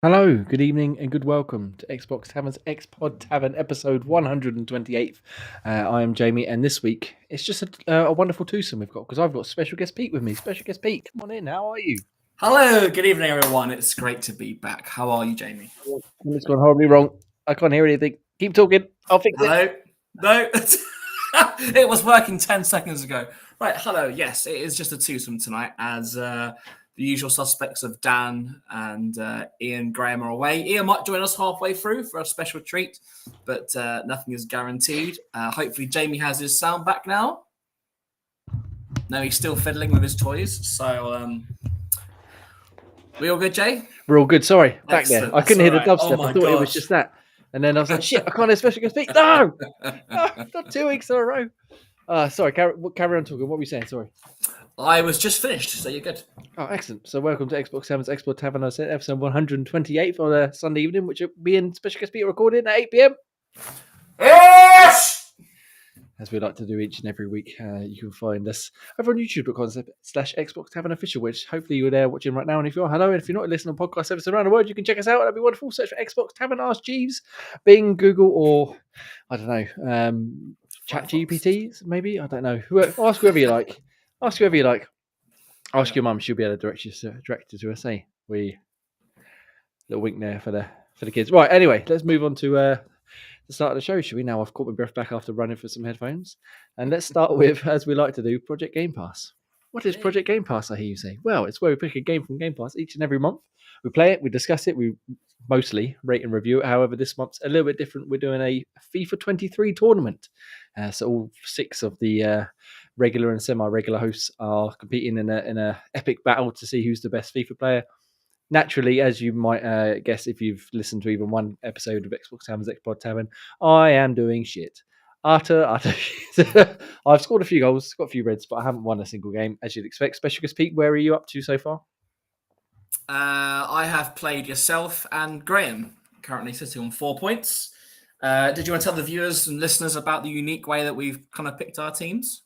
Hello, good evening, and good welcome to Xbox Tavern's X-Pod Tavern episode 128th. I am Jamie, and this week it's just a wonderful twosome we've got because I've got special guest Pete with me. Special guest Pete, come on in. How are you? Hello, good evening, everyone. It's great to be back. How are you, Jamie? It's gone horribly wrong. I can't hear anything. Keep talking. I'll fix it. Hello? No? It was working 10 seconds ago. Right, hello. Yes, it is just a twosome tonight as the usual suspects of Dan and Ian Graham are away. Ian might join us halfway through for a special treat, but nothing is guaranteed. Hopefully Jamie has his sound back now. No, he's still fiddling with his toys. So, we all good, Jay? We're all good. Sorry, back Excellent. there. I couldn't hear the dubstep. Oh I thought it was just that. And then I was like, shit, I can't hear special guest Pete. No! Not 2 weeks in a row. Sorry, carry on talking. What were you saying? Sorry. I was just finished, so you're good. Oh, excellent. So welcome to Xbox Tavern's X-Pod Tavern, episode 128th on a Sunday evening, which will be in special guest Pete recording at 8 p.m. Yes! As we like to do each and every week. You can find us over on youtube.com/Xbox Tavern Official, which hopefully you're there watching right now. And if you're, hello. And if you're not listening to podcast episodes around the world, you can check us out. That'd be wonderful. Search for Xbox Tavern, Ask Jeeves, Bing, Google, or I don't know, Chat GPTs, maybe. I don't know. Ask whoever you like. Ask whoever you like. Ask your mum; she'll be able to direct you to us. Hey, little wink there for the kids. Right. Anyway, let's move on to the start of the show. Should we? Now I've caught my breath back after running for some headphones, and let's start with, as we like to do, Project Game Pass. What is Project Game Pass? I hear you say. Well, it's where we pick a game from Game Pass each and every month. We play it, we discuss it, we mostly rate and review it. However, this month's a little bit different. We're doing a FIFA 23 tournament. So all 6 of the regular and semi-regular hosts are competing in a epic battle to see who's the best FIFA player. Naturally, as you might guess if you've listened to even one episode of Xbox Tavern's X-Pod Tavern, I am doing shit. Utter shit. I've scored a few goals, got a few reds, but I haven't won a single game, as you'd expect. Special guest Pete, where are you up to so far? I have played yourself and Graham, currently sitting on 4 points. Did you want to tell the viewers and listeners about the unique way that we've kind of picked our teams?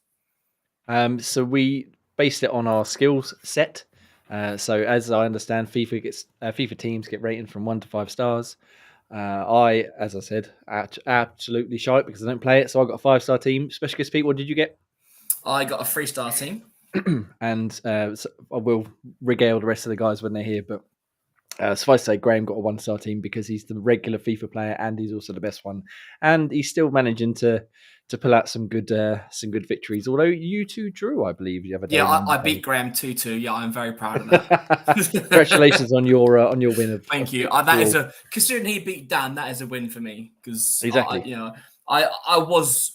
So we based it on our skills set. So as I understand, FIFA teams get rated from 1 to 5 stars. As I said, absolutely shite because I don't play it. So I got a 5-star team. Special guest Pete, what did you get? I got a 3-star team. And so I will regale the rest of the guys when they're here. But suffice to say, Graham got a 1-star team because he's the regular FIFA player and he's also the best one. And he's still managing to pull out some good victories. Although you two drew, I believe, the other day. Yeah, I beat Graham 2-2. Yeah, I'm very proud of that. Congratulations on your win. Thank you. That is considering he beat Dan, that is a win for me because exactly. I was.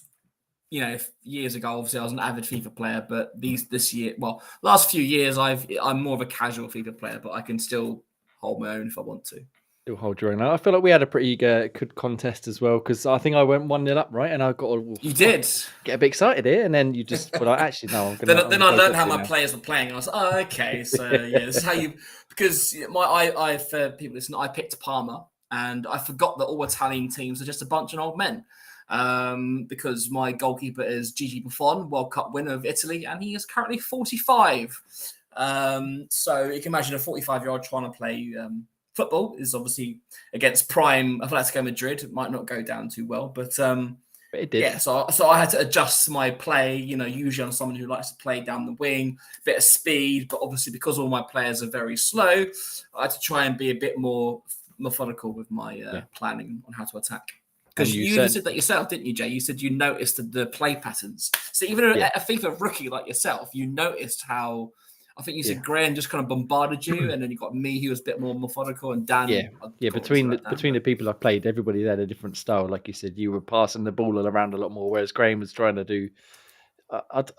Years ago, obviously, I was an avid FIFA player, but this year, last few years, I'm more of a casual FIFA player, but I can still hold my own if I want to. You'll hold your own. I feel like we had a pretty good contest as well because I think I went 1-0 up, right? And I got you did get a bit excited here, and then you just. But actually, no. Then I learned how my players were playing, and I was like, oh, okay. So yeah, this is how you because I for people listening, I picked Parma, and I forgot that all Italian teams are just a bunch of old men. Because my goalkeeper is Gigi Buffon, World Cup winner of Italy, and he is currently 45. So you can imagine a 45-year-old trying to play football is obviously against prime Atletico Madrid. It might not go down too well, but it did. Yeah, so I had to adjust my play. Usually I'm someone who likes to play down the wing, bit of speed, but obviously because all my players are very slow, I had to try and be a bit more methodical with my planning on how to attack. Because you said that yourself, didn't you, Jay? You said you noticed the play patterns. So even a FIFA rookie like yourself, you noticed how, I think you said Graham just kind of bombarded you, and then you got me, who was a bit more methodical, and Dan. Yeah. Between the people I've played, everybody had a different style. Like you said, you were passing the ball around a lot more, whereas Graham was trying to do,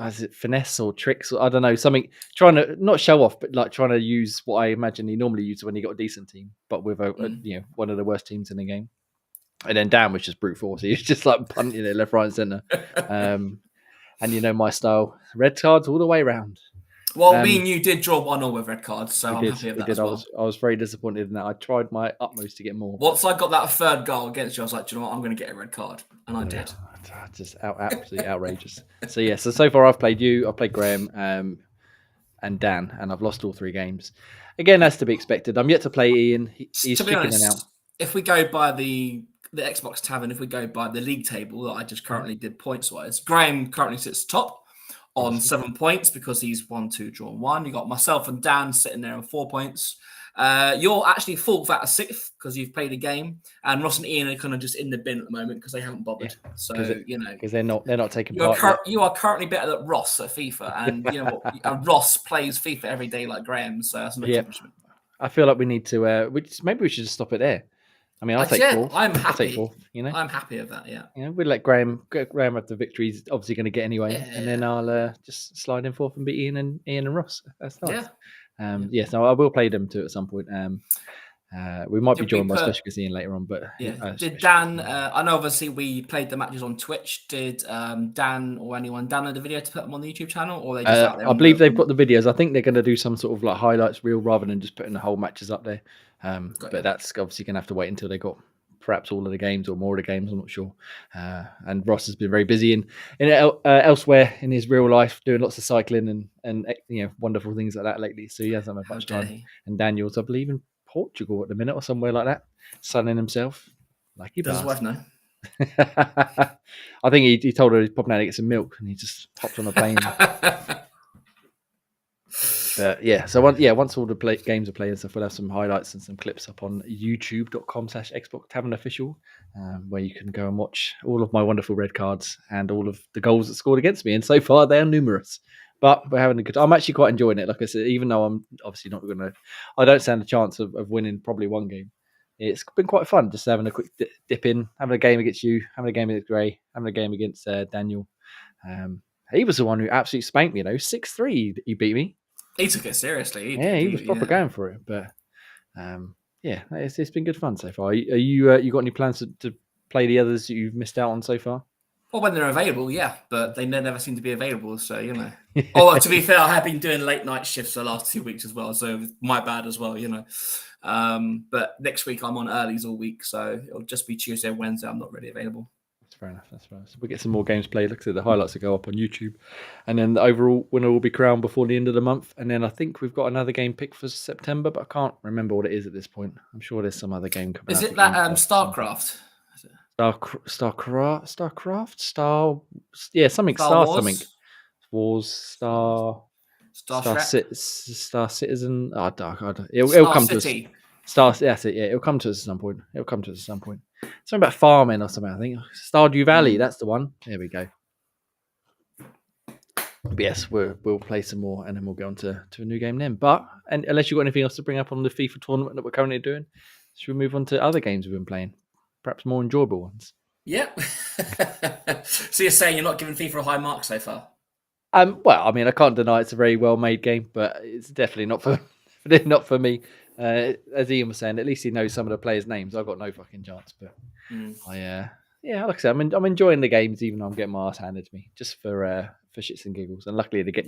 is it finesse or tricks? Or I don't know, something, trying to not show off, but like trying to use what I imagine he normally uses when he got a decent team, but with one of the worst teams in the game. And then Dan was just brute force. He was just like punting it left, right, and centre. And my style, red cards all the way round. Well, me and you did draw 1-1 with red cards, so I'm happy with that as well. I was very disappointed in that. I tried my utmost to get more. Once I got that third goal against you, I was like, do you know what? I'm going to get a red card. And I did. Just absolutely outrageous. So far I've played you, I've played Graham, and Dan, and I've lost all 3 games. Again, that's to be expected. I'm yet to play Ian. He's to be honest, out. If we go by the Xbox Tavern, if we go by the league table that I just currently did points-wise, Graham currently sits top on 7 points because he's 1, 2, drawn 1. You got myself and Dan sitting there on 4 points. You're actually 4th out of 6th because you've played a game, and Ross and Ian are kind of just in the bin at the moment because they haven't bothered. Yeah, so because they're not taking part. You are currently better than Ross at FIFA, and you know what? Ross plays FIFA every day like Graham, so that's an accomplishment. I feel like we need to. Maybe we should just stop it there. I mean, I'll take 4th. I'm happy. I'll take 4th, I'm happy with that. Yeah. We'll let Graham have the victory. He's obviously going to get anyway, and then I'll just slide in 4th and beat Ian and Ross. That's nice. Yeah. So I will play them too at some point. We might be joined by special guest Ian later on, but did Dan? I know obviously we played the matches on Twitch. Did Dan or anyone download the video to put them on the YouTube channel, or they just out there? I believe they've got the videos. I think they're going to do some sort of like highlights reel rather than just putting the whole matches up there. But that's obviously going to have to wait until they got perhaps all of the games or more of the games. I'm not sure. And Ross has been very busy elsewhere in his real life, doing lots of cycling and wonderful things like that lately. So he hasn't had much time. And Daniel's, I believe, in Portugal at the minute or somewhere like that, sunning himself. Like he does his wife know? I think he told her he's popping out to get some milk, and he just popped on a plane. So once all the games are played and stuff, we'll have some highlights and some clips up on youtube.com/Xbox Tavern Official, where you can go and watch all of my wonderful red cards and all of the goals that scored against me. And so far, they are numerous. But we're having a good time. I'm actually quite enjoying it. Like I said, even though I'm obviously not going to, I don't stand a chance of winning probably one game. It's been quite fun just having a quick dip in, having a game against you, having a game against Gray, having a game against Daniel. He was the one who absolutely spanked me, 6-3. He beat me. He took it seriously. He was proper going for it. But it's been good fun so far. You got any plans to play the others that you've missed out on so far? Well, when they're available, yeah, but they never seem to be available. So Although to be fair, I have been doing late night shifts for the last 2 weeks as well, so my bad as well. But next week I'm on earlies all week, so it'll just be Tuesday and Wednesday. I'm not really available. Fair enough. That's fair. So we'll get some more games played. Like I said, the highlights will go up on YouTube, and then the overall winner will be crowned before the end of the month. And then I think we've got another game picked for September, but I can't remember what it is at this point. I'm sure there's some other game coming. Is it that StarCraft? Starcraft? Something. Star Wars? Something. Wars. Star Citizen. It'll come City. To us. That's it. Yeah, it'll come to us at some point. Something about farming or something, I think. Stardew Valley, that's the one. There we go. But yes, we'll play some more and then we'll go on to a new game then. But unless you've got anything else to bring up on the FIFA tournament that we're currently doing, should we move on to other games we've been playing? Perhaps more enjoyable ones. Yep. So you're saying you're not giving FIFA a high mark so far? Well, I mean, I can't deny it's a very well-made game, but it's definitely not for me. As Ian was saying, at least he knows some of the players' names. I've got no fucking chance, but like I said, I'm enjoying the games, even though I'm getting my ass handed to me, just for shits and giggles. And luckily, they get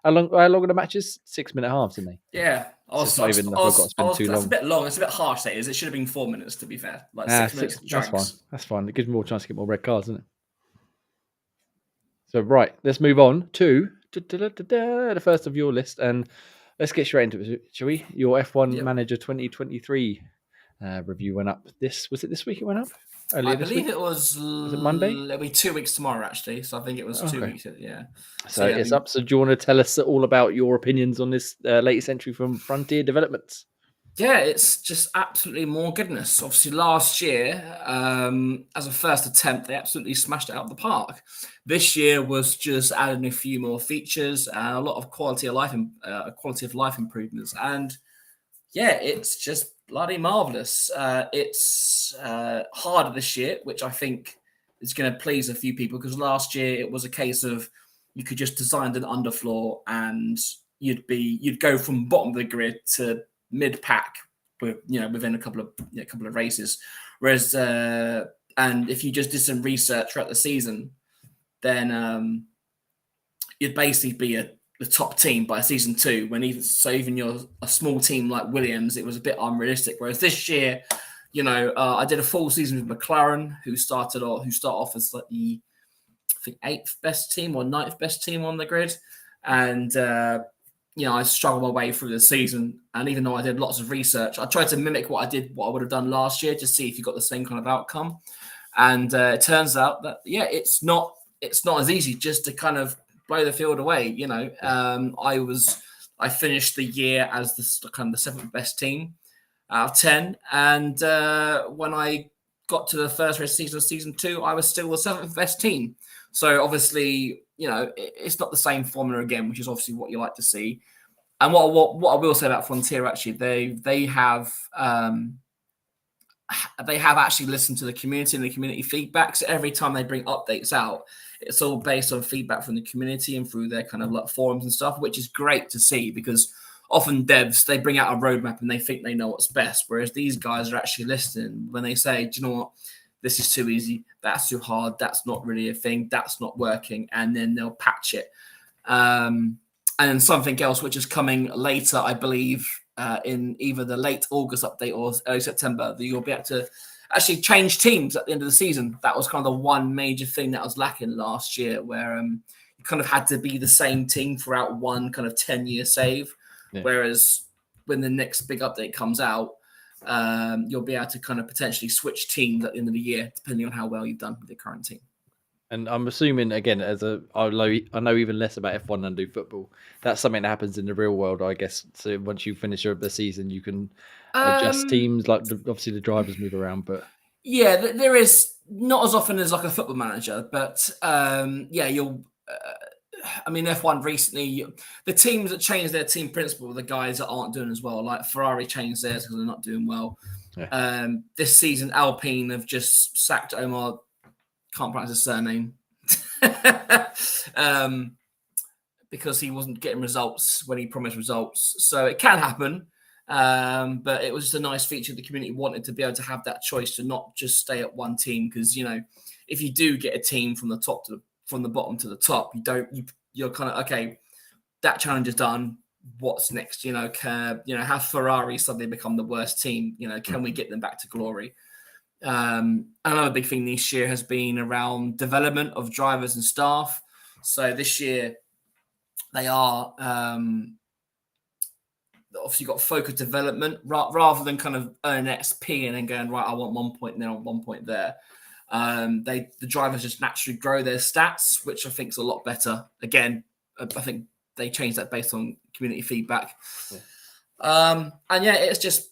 how long are the matches? 6-minute halves, didn't they? Yeah, that's a bit long. It's a bit harsh. That is. It should have been 4 minutes, to be fair. Like 6 minutes. That's fine. It gives me more chance to get more red cards, doesn't it? So right, let's move on to the first of your list, and let's get straight into it, shall we? Your F1 Manager 2023 review went up. Was it this week? It went up. I believe it was it Monday? It'll be 2 weeks tomorrow, actually. So I think it was 2 weeks. Yeah. So it's up. So do you want to tell us all about your opinions on this latest entry from Frontier Developments? Yeah, it's just absolutely more goodness. Obviously, last year, as a first attempt, they absolutely smashed it out of the park. This year was just adding a few more features and a lot of quality of life improvements. And yeah, it's just bloody marvelous. It's harder this year, which I think is going to please a few people, because last year it was a case of you could just design an underfloor and you'd go from bottom of the grid to mid-pack within a couple of races. Whereas, and if you just did some research throughout the season, then you'd basically be the top team by season 2. Even you're a small team like Williams, it was a bit unrealistic. Whereas this year, I did a full season with McLaren, who start off as like the, I think, 8th best team or 9th best team on the grid, and I struggled my way through the season. And even though I did lots of research, I tried to mimic what I would have done last year, to see if you got the same kind of outcome. And it turns out that it's not as easy just to kind of blow the field away. I finished the year as the 7th best team out of 10, and when I got to the first race season of season 2, I was still the 7th best team. So obviously, it's not the same formula again, which is obviously what you like to see. And what I will say about Frontier, actually, they have actually listened to the community and the community feedback. So every time they bring updates out, it's all based on feedback from the community and through their kind of like forums and stuff, which is great to see, because often devs, they bring out a roadmap and they think they know what's best, whereas these guys are actually listening when they say, do you know what? This is too easy. That's too hard. That's not really a thing. That's not working. And then they'll patch it. And then something else, which is coming later, I believe, in either the late August update or early September, that you'll be able to actually change teams at the end of the season. That was kind of the one major thing that was lacking last year, where you kind of had to be the same team throughout one kind of 10-year save. Yeah. Whereas when the next big update comes out, you'll be able to kind of potentially switch teams at the end of the year, depending on how well you've done with your current team. And I'm assuming, again, I know even less about F1 than I do football, that's something that happens in the real world, I guess. So once you finish the season, you can adjust teams. Like obviously the drivers move around, but yeah, there is not as often as like a football manager, but you'll. I mean, F1 recently, the teams that changed their team principle are the guys that aren't doing as well. Like Ferrari changed theirs because they're not doing well. Yeah. This season, Alpine have just sacked Omar. Can't pronounce his surname. Because he wasn't getting results when he promised results. So it can happen. But it was just a nice feature the community wanted, to be able to have that choice to not just stay at one team. Because, if you do get a team from the bottom to the top, you're kind of, okay, that challenge is done. What's next? Have Ferrari suddenly become the worst team? Can we get them back to glory? Another big thing this year has been around development of drivers and staff. So this year they are obviously got focused development rather than kind of earn XP and then going, right, I want 1 point there, 1 point there. The drivers just naturally grow their stats, which I think is a lot better. Again, I think they changed that based on community feedback. Yeah. It's just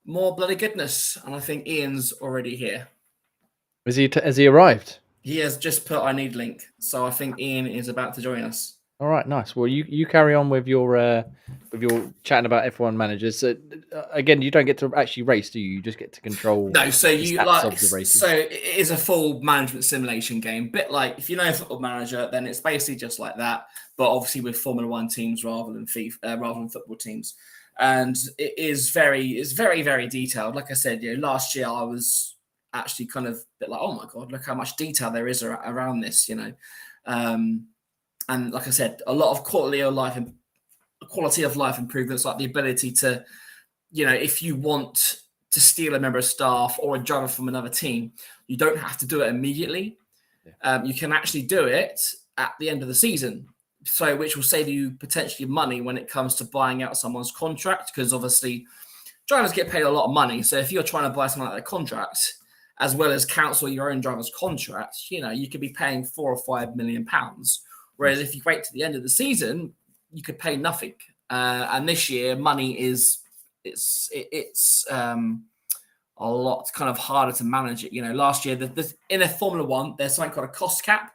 more bloody goodness. And I think Ian's already here. Has he arrived? He has just put I need link. So I think Ian is about to join us. All right, nice. Well, you carry on with your chatting about F1 managers. So, again, you don't get to actually race, do you? You just get to control. No, so you like so it is a full management simulation game. Bit like if you know Football Manager, then it's basically just like that, but obviously with Formula One teams rather than football teams. And it's very, very detailed. Like I said, last year I was actually kind of a bit like, oh my god, look how much detail there is around this, And like I said, a lot of quality of life improvements, like the ability to, if you want to steal a member of staff or a driver from another team, you don't have to do it immediately. Yeah. You can actually do it at the end of the season. So, which will save you potentially money when it comes to buying out someone's contract, because obviously drivers get paid a lot of money. So if you're trying to buy someone like their contract, as well as cancel your own driver's contract, you could be paying £4 or £5 million. Whereas if you wait to the end of the season, you could pay nothing. And this year, money it's a lot kind of harder to manage it. Last year, in a Formula One, there's something called a cost cap,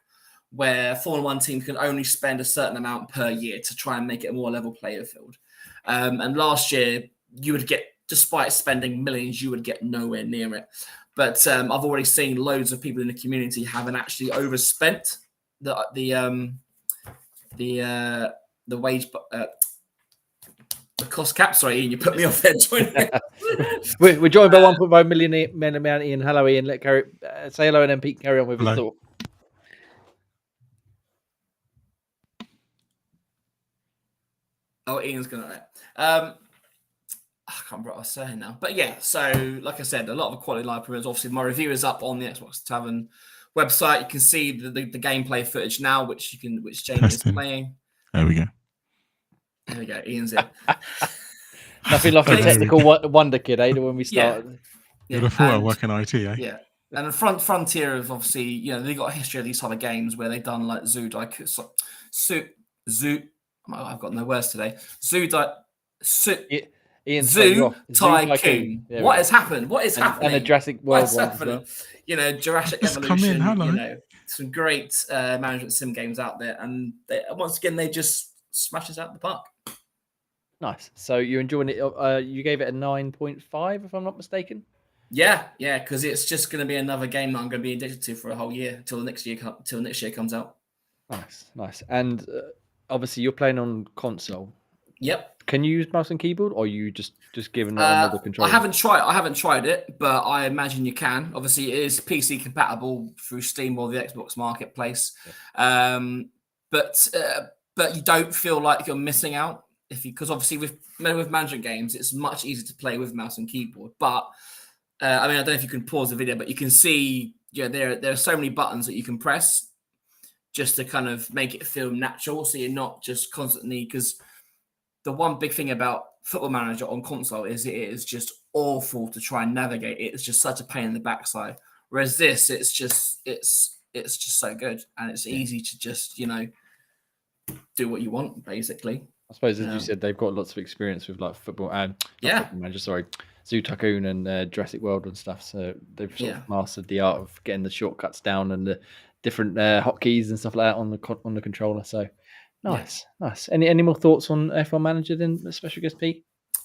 where Formula One teams can only spend a certain amount per year to try and make it a more level playing field. And last year, you would get, despite spending millions, you would get nowhere near it. But I've already seen loads of people in the community having actually overspent the wage, The cost cap, sorry, Ian, you put me off there. We're joined by 1.5 million amount Ian. Hello, Ian. Say hello, and then Pete carry on with his thought. Oh, Ian's gonna. I can't remember what I was saying now, but yeah. So, like I said, a lot of quality live premieres. Obviously, my review is up on the Xbox Tavern website. You can see the gameplay footage now, which Jamie is playing. There we go. There we go. Ian's in. Nothing like a technical wonder kid, eh? When we started. You'd have thought I work in IT, eh? Yeah. And the frontier of obviously, they've got a history of these type of games where they've done like I've got no words today. Zoo Tycoon. What has happened? What is happening? And a Jurassic World one as well. Jurassic Evolution. Some great management sim games out there, and once again they just smash us out the park. Nice. So you're enjoying it. You gave it a 9.5, if I'm not mistaken. Yeah, because it's just going to be another game that I'm going to be addicted to for a whole year till next year comes out. Nice. And obviously, you're playing on console. Yep. Can you use mouse and keyboard, or are you just given another controller? I haven't tried it, but I imagine you can. Obviously, it is PC compatible through Steam or the Xbox Marketplace. Yeah. But you don't feel like you're missing out because obviously with management games, it's much easier to play with mouse and keyboard. But I don't know if you can pause the video, but you can see there are so many buttons that you can press just to kind of make it feel natural, so you're not just constantly because. The one big thing about Football Manager on console is it is just awful to try and navigate. It's just such a pain in the backside. Whereas this, it's just so good, and it's easy to just do what you want basically. I suppose as you said, they've got lots of experience with like football and Football Manager, Zoo Tycoon and Jurassic World and stuff. So they've sort of mastered the art of getting the shortcuts down and the different hotkeys and stuff like that on the controller. So. Nice. Any more thoughts on F1 Manager then, special guest Pete?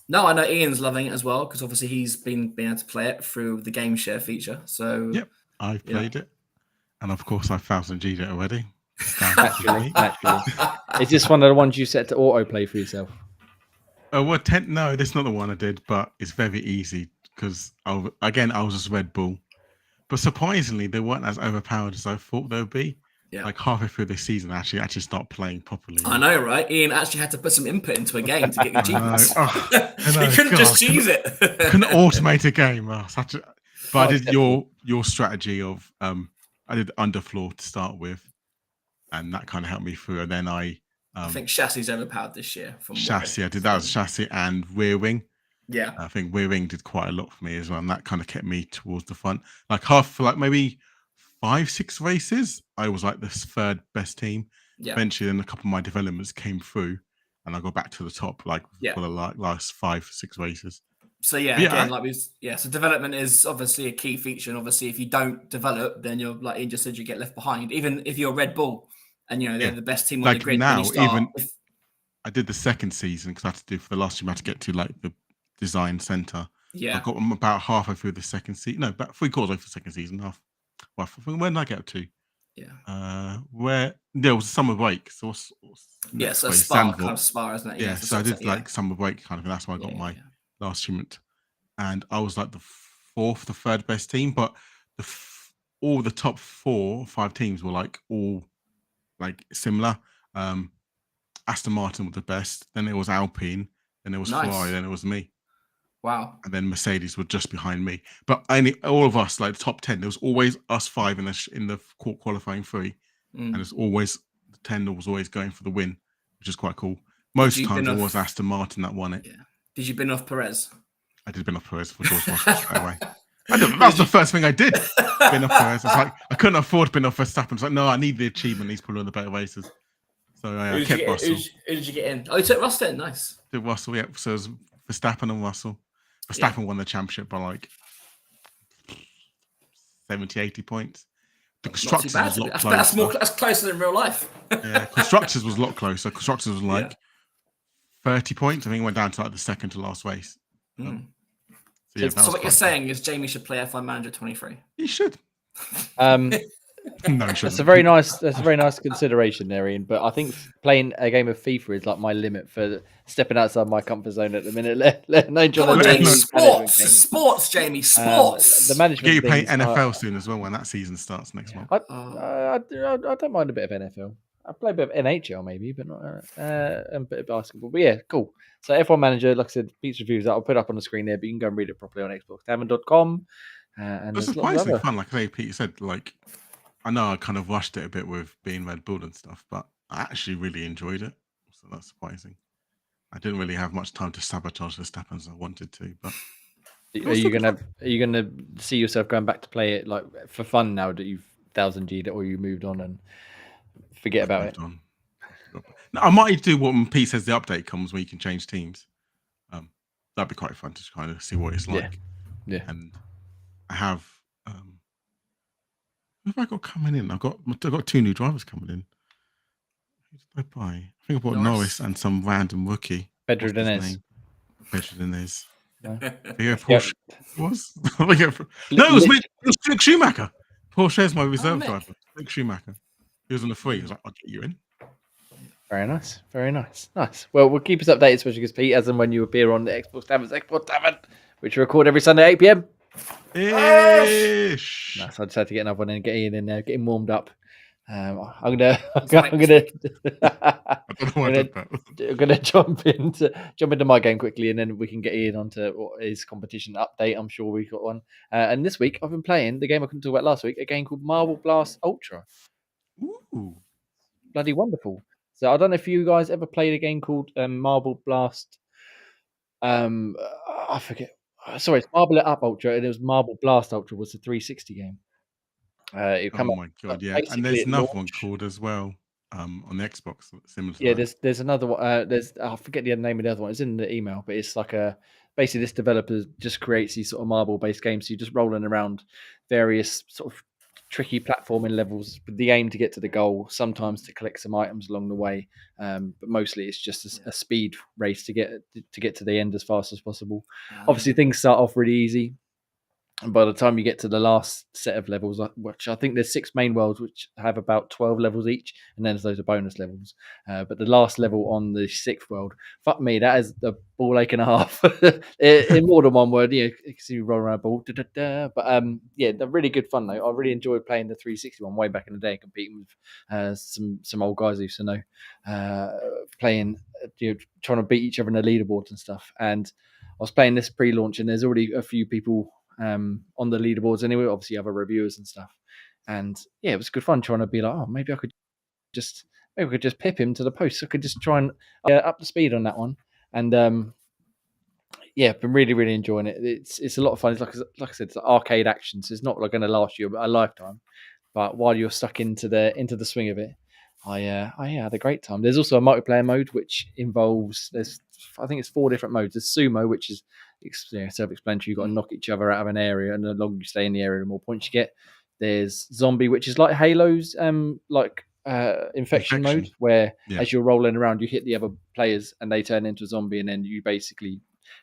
No, I know Ian's loving it as well because obviously he's been able to play it through the game share feature. So I've played it, and of course I've 1000G'd it already. Naturally. Is this one of the ones you set to autoplay for yourself? No, this is not the one I did, but it's very easy because I was just Red Bull, but surprisingly they weren't as overpowered as I thought they would be. Yeah. Like halfway through this season, I actually start playing properly. I know, right? Ian actually had to put some input into a game to get the achievements. He couldn't just choose it. Couldn't automate a game. But I did your strategy of I did underfloor to start with, and that kind of helped me through. And then I think chassis overpowered this year. Chassis, I did that was chassis and rear wing. Yeah, I think rear wing did quite a lot for me as well, and that kind of kept me towards the front. Maybe 5-6 races, I was like the third best team. Yeah. Eventually, then a couple of my developments came through, and I got back to the top for the last 5-6 races. So so development is obviously a key feature, and obviously if you don't develop, then you're like Ian just said, you get left behind. Even if you're Red Bull, and they're the best team on the grid. Now, I did the second season because I had to do for the last team. I had to get to like the design center. Yeah, I got them about halfway through the second season. No, about 3/4 of the second season. Where did I get up to? Yeah. Where there was summer break. So so Spa, kind of Spa, isn't it? Yeah. So I did like summer break kind of, and that's why I got my last achievement. And I was like the third best team, but all the top 4 or 5 teams were like all like similar. Aston Martin was the best. Then it was Alpine. Then it was Ferrari. Then it was me. Wow. And then Mercedes were just behind me. But all of us, like the top 10, there was always us 5 in the qualifying 3. And it's always, the 10 was always going for the win, which is quite cool. Most times it was Aston Martin that won it. Yeah. Did you bin off Perez? I did bin off Perez for George Russell straight away. That's the first thing I did. Bin off Perez. It's like, I couldn't afford to bin off Verstappen. It's like, no, I need the achievement. He's probably one of the better races. So I kept Russell. Who did you get in? Oh, you took Russell in. Nice. Did Russell, yeah. So it was Verstappen and Russell. Verstappen won the championship by like 70-80 points. The constructors was a lot closer. That's closer than real life. Yeah, constructors was a lot closer. Constructors was like 30 points. I think it went down to like the second to last race. So what you're saying is Jamie should play F1 Manager 23. He should. No, That's a very nice. That's a very nice consideration there, Ian. But I think playing a game of FIFA is like my limit for stepping outside my comfort zone at the minute. Let alone Come trying on, to do Jamie. any management Sports, games. sports, Jamie. The Sports. Get management you playing things. NFL soon as well when that season starts next month. I don't mind a bit of NFL. I play a bit of NHL maybe, but not a bit of basketball. But yeah, cool. So F1 Manager, like I said, Pete's reviews that I'll put up on the screen there, but you can go and read it properly on XboxTavern.com. And It's there's lots of surprisingly other. fun. Like Pete said, like I know I kind of rushed it a bit with being Red Bull and stuff, but I actually really enjoyed it. So that's surprising. I didn't really have much time to sabotage Verstappen as I wanted to, but Are you gonna see yourself going back to play it like for fun now that you've 1000G'd it or you moved on and forget about it? on. No, I might do what when Pete says the update comes where you can change teams. That'd be quite fun to kind of see what it's like. Yeah. And I have who have I got coming in? I've got 2 new drivers coming in. Who did I buy? I think I bought Norris and some random rookie. Pedro What's his Diniz. name? Pedro Diniz. No. Yeah, Porsche was. No, it was Mick Schumacher. Porsche's my reserve driver. Mick Schumacher. He was on the 3. He was like, I'll get you in. Very nice. Very nice. Nice. Well, we'll keep us updated, especially because Pete, as and when you appear on the Xbox Tavern, which we record every Sunday at 8 p.m. Ish. Nice. I just had to get another one and get Ian in there, get him warmed up. I'm gonna jump into my game quickly, and then we can get Ian onto his competition update. I'm sure we've got one. And this week I've been playing the game I couldn't talk about last week, a game called Marble Blast Ultra. Ooh. Bloody wonderful. So I don't know if you guys ever played a game called Marble Blast. I forget. Sorry, it's Marble It Up Ultra, and it was Marble Blast Ultra was the 360 game. Oh my god, yeah. And there's another one called as well on the Xbox similar to that. There's another one. I forget the name of the other one. It's in the email, but it's like basically this developer just creates these sort of marble based games. So you're just rolling around various sort of tricky platforming levels with the aim to get to the goal, sometimes to collect some items along the way, but mostly it's just a speed race to get to the end as fast as possible. Obviously things start off really easy, and by the time you get to the last set of levels, which I think there's 6 main worlds which have about 12 levels each, and then there's those are bonus levels. But the last level on the 6th world, fuck me, that is a ball ache and a half. In more than one word, you can see you roll around a ball. But yeah, they're really good fun though. I really enjoyed playing the 360 one way back in the day, competing with some old guys I used to know, playing, trying to beat each other in the leaderboards and stuff. And I was playing this pre-launch, and there's already a few people on the leaderboards anyway, obviously other reviewers and stuff, and yeah, it was good fun trying to be like, oh, maybe we could just pip him to the post. So I could just try and up the speed on that one, and yeah, been really enjoying it. It's a lot of fun. It's like I said, it's like arcade action, so it's not like going to last you a lifetime, but while you're stuck into the swing of it, I had a great time. There's also a multiplayer mode which involves I think it's 4 different modes. There's sumo, which is self-explanatory. You've got to knock each other out of an area, and the longer you stay in the area, the more points you get. There's zombie, which is like Halo's infection mode, where as you're rolling around, you hit the other players and they turn into a zombie, and then you basically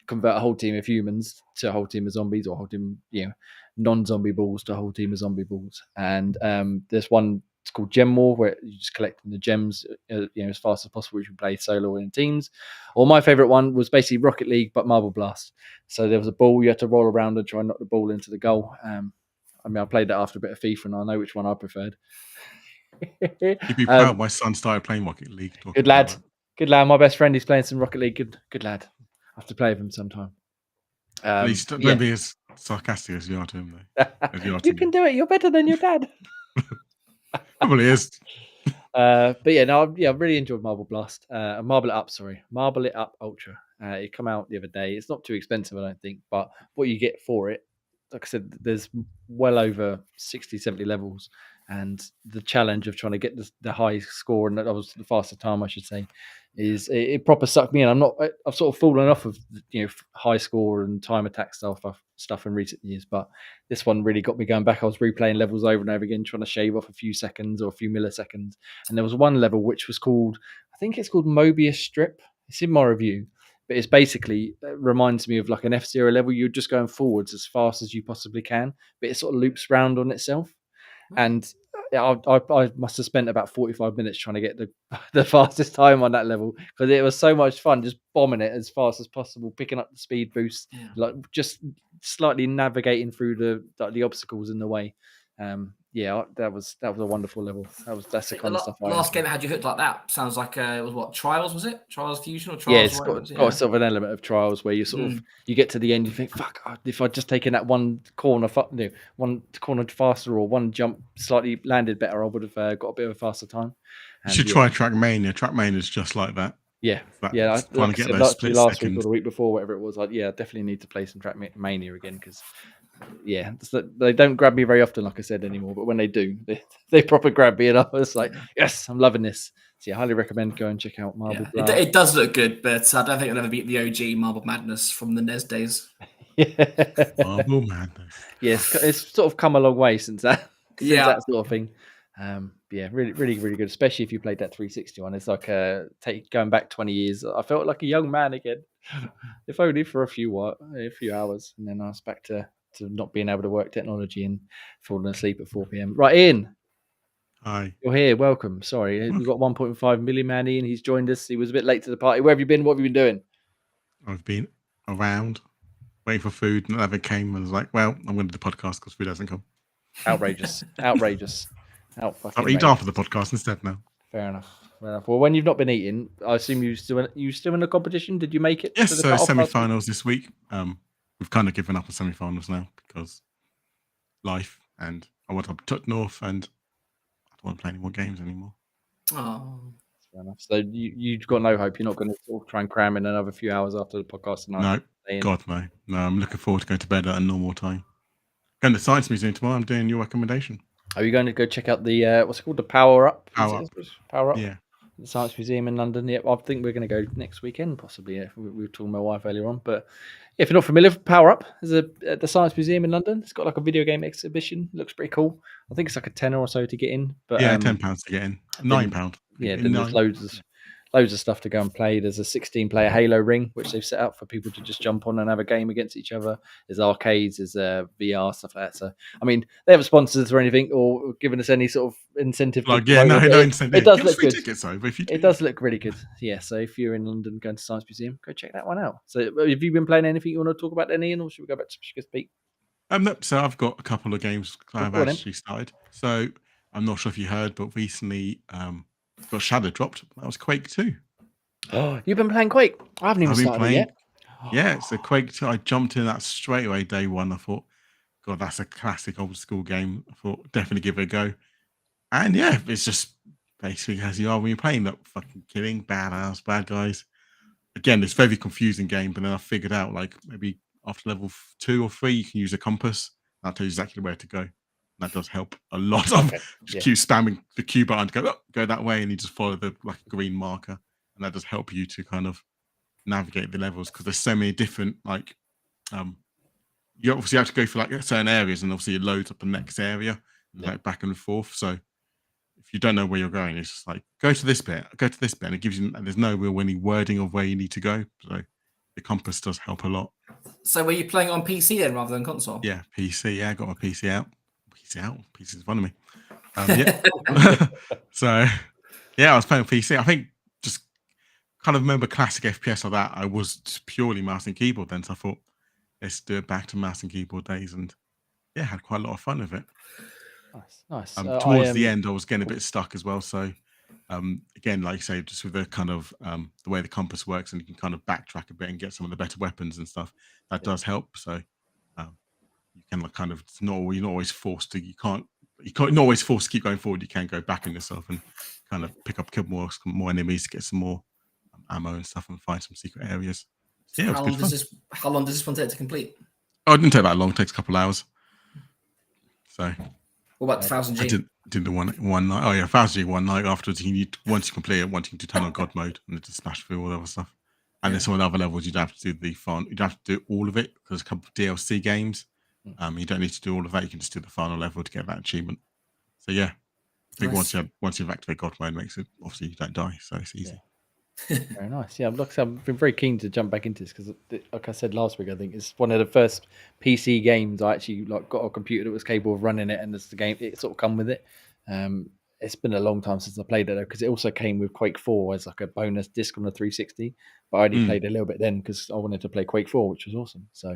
convert a whole team of humans to a whole team of zombies, or a whole team, non-zombie balls to a whole team of zombie balls. And there's one, it's called Gem War, where you're just collecting the gems, as fast as possible. You can play solo or in teams. Or my favorite one was basically Rocket League, but Marble Blast. So there was a ball, you had to roll around and try and knock the ball into the goal. I played that after a bit of FIFA, and I know which one I preferred. You'd be proud. My son started playing Rocket League. Good lad. My best friend is playing some Rocket League. Good lad. I have to play with him sometime. Please don't be as sarcastic as you are to him, though. You can do it. You're better than your dad. Probably is. But yeah, no, I really enjoyed Marble Blast. Marble It Up Ultra. It came out the other day. It's not too expensive, I don't think, but what you get for it, like I said, there's well over 60, 70 levels, and the challenge of trying to get the high score, and that was the fastest time, I should say, is it proper sucked me in. I've sort of fallen off of high score and time attack stuff in recent years, but this one really got me going back. I was replaying levels over and over again, trying to shave off a few seconds or a few milliseconds. And there was one level which was called, I think it's called Mobius Strip. It's in my review, but it's basically reminds me of like an F-Zero level. You're just going forwards as fast as you possibly can, but it sort of loops round on itself. And yeah, I must have spent about 45 minutes trying to get the fastest time on that level because it was so much fun just bombing it as fast as possible, picking up the speed boost, like just slightly navigating through the obstacles in the way. Yeah, that was a wonderful level. That's the kind of stuff. Last game that had you hooked like that sounds like it was what Trials, was it? Trials Fusion or Yeah, Trials? it's got sort of an element of Trials where you sort of you get to the end, you think, "Fuck! If I'd just taken that one corner faster or one jump slightly landed better, I would have got a bit of a faster time." You should try Trackmania. Trackmania is just like that. Yeah, Like I get said those last week or the week before, whatever it was. I definitely need to play some Trackmania again because they don't grab me very often, like I said, anymore. But when they do, they proper grab me, and I was like, yes, I'm loving this. So I highly recommend go and check out Marble. It does look good, but I don't think it'll ever beat the OG Marble Madness from the NES days. Marble Madness. Yes, it's sort of come a long way since that sort of thing. Really, really, really good, especially if you played that 360 one. It's like going back 20 years. I felt like a young man again, if only for a few hours, and then I was back to not being able to work technology and falling asleep at 4 p.m. Right, Ian. Hi. You're here. Welcome. Sorry, we've got 1.5 million man Ian. He's joined us. He was a bit late to the party. Where have you been? What have you been doing? I've been around, waiting for food, and never came. And was like, well, I'm going to do the podcast because food hasn't come. Outrageous. I'll eat after the podcast instead now. Fair enough. Well, when you've not been eating, I assume you still in the competition. Did you make it? Yes, so semi-finals this week. We've kind of given up on semi-finals now because life, and I went up to North, and I don't want to play any more games anymore. Oh, fair enough. So you've got no hope. You're not going to sort of try and cram in another few hours after the podcast tonight. No, God no. No, I'm looking forward to going to bed at a normal time. Going to the Science Museum tomorrow. I'm doing your recommendation. Are you going to go check out the what's it called, the Power Up? Power Up. Yeah. The Science Museum in London. Yeah, I think we're going to go next weekend, possibly. Yeah, we were talking to my wife earlier on, but if you're not familiar, Power Up is at the Science Museum in London. It's got like a video game exhibition. It looks pretty cool. I think it's like a tenner or so to get in. But yeah, £10 to get in. £9. Yeah, then there's loads of stuff to go and play. There's a 16-player Halo ring, which they've set up for people to just jump on and have a game against each other. There's arcades, there's VR, stuff like that. So, I mean, they haven't sponsored us or anything or given us any sort of incentive. No incentive. It does look good. Tickets, though, but if you it does look really good. Yeah, so if you're in London going to Science Museum, go check that one out. So, have you been playing anything you want to talk about then, Ian, or should we go back to Speak? No, so I've got a couple of games I've actually started. So, I'm not sure if you heard, but recently got Shadow dropped. That was Quake 2. Oh, you've been playing Quake? I haven't even started it yet. Yeah, it's a Quake 2. I jumped in that straight away day one. I thought, God, that's a classic old school game. I thought, definitely give it a go. And yeah, it's just basically as you are when you're playing that fucking killing badass bad guys. Again, it's a very confusing game, but then I figured out like maybe after level 2 or 3, you can use a compass. That tells you exactly where to go. That does help a lot. Keep spamming the Q button to go that way, and you just follow the like green marker. And that does help you to kind of navigate the levels because there's so many different you obviously have to go for like certain areas, and obviously it loads up the next area like back and forth. So if you don't know where you're going, it's just like go to this bit, and it gives you. And there's no real any wording of where you need to go. So the compass does help a lot. So were you playing on PC then rather than console? Yeah, PC. Yeah, I got my PC out. PC's in front of me. Yeah. So yeah, I was playing PC. I think just kind of remember classic FPS like that. I was just purely mouse and keyboard then, so I thought let's do it back to mouse and keyboard days, and yeah, had quite a lot of fun with it. Nice. Towards the end, I was getting a bit stuck as well. So again, like you say, just with the kind of the way the compass works, and you can kind of backtrack a bit and get some of the better weapons and stuff. That does help. So you can like kind of you're not always forced to. You're not always forced to keep going forward. You can go back on yourself and kind of kill more enemies to get some more ammo and stuff and find some secret areas. So, yeah, how long does this one take to complete? Oh, it didn't take that long. It takes a couple of hours. So what about the 1000G? I did the one night. Oh yeah, 1000G one night afterwards. Once you complete it, once you can turn on God mode and just smash through all the other stuff. And then some of the other levels you'd have to do you'd have to do all of it because there's a couple of DLC games. You don't need to do all of that. You can just do the final level to get that achievement. So yeah, I think once you've activated God mode, makes it obviously you don't die, so it's easy. Very nice. Yeah, I've been very keen to jump back into this because, like I said last week, I think it's one of the first PC games I actually got a computer that was capable of running it, and it's the game it sort of come with it. It's been a long time since I played it though, because it also came with Quake 4 as like a bonus disc on the 360. But I only played a little bit then because I wanted to play Quake 4, which was awesome. So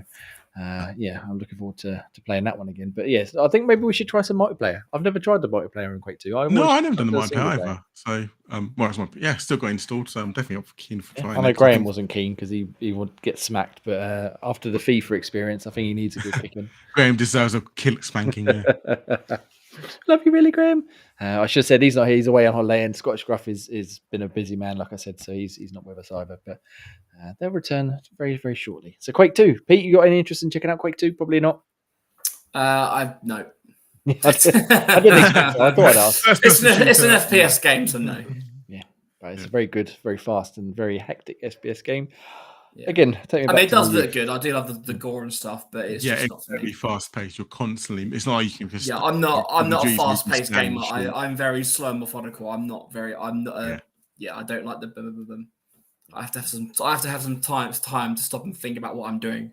yeah, I'm looking forward to playing that one again. But yes, I think maybe we should try some multiplayer. I've never tried the multiplayer in Quake 2. I never done the multiplayer either. So still got installed. So I'm definitely keen for trying. I know Graham wasn't keen because he would get smacked, but after the FIFA experience, I think he needs a good kicking. Graham deserves a kill spanking. Yeah. Love you, really, Graham. I should have said he's not here. He's away on holiday, and Scottish Gruff is been a busy man, like I said, so he's not with us either. But they'll return very, very shortly. So Quake 2. Pete, you got any interest in checking out Quake 2? Probably not. No. I didn't expect so. I thought I'd ask. It's an FPS game, so no. Yeah, but it's a very good, very fast, and very hectic FPS game. Yeah. Again, it does look good. I do love the gore and stuff, but it's just not very fast paced. You're constantly. It's not like you can just. Yeah, I'm not a fast paced gamer. I'm very slow and methodical. I don't like the. I have to have some time to stop and think about what I'm doing.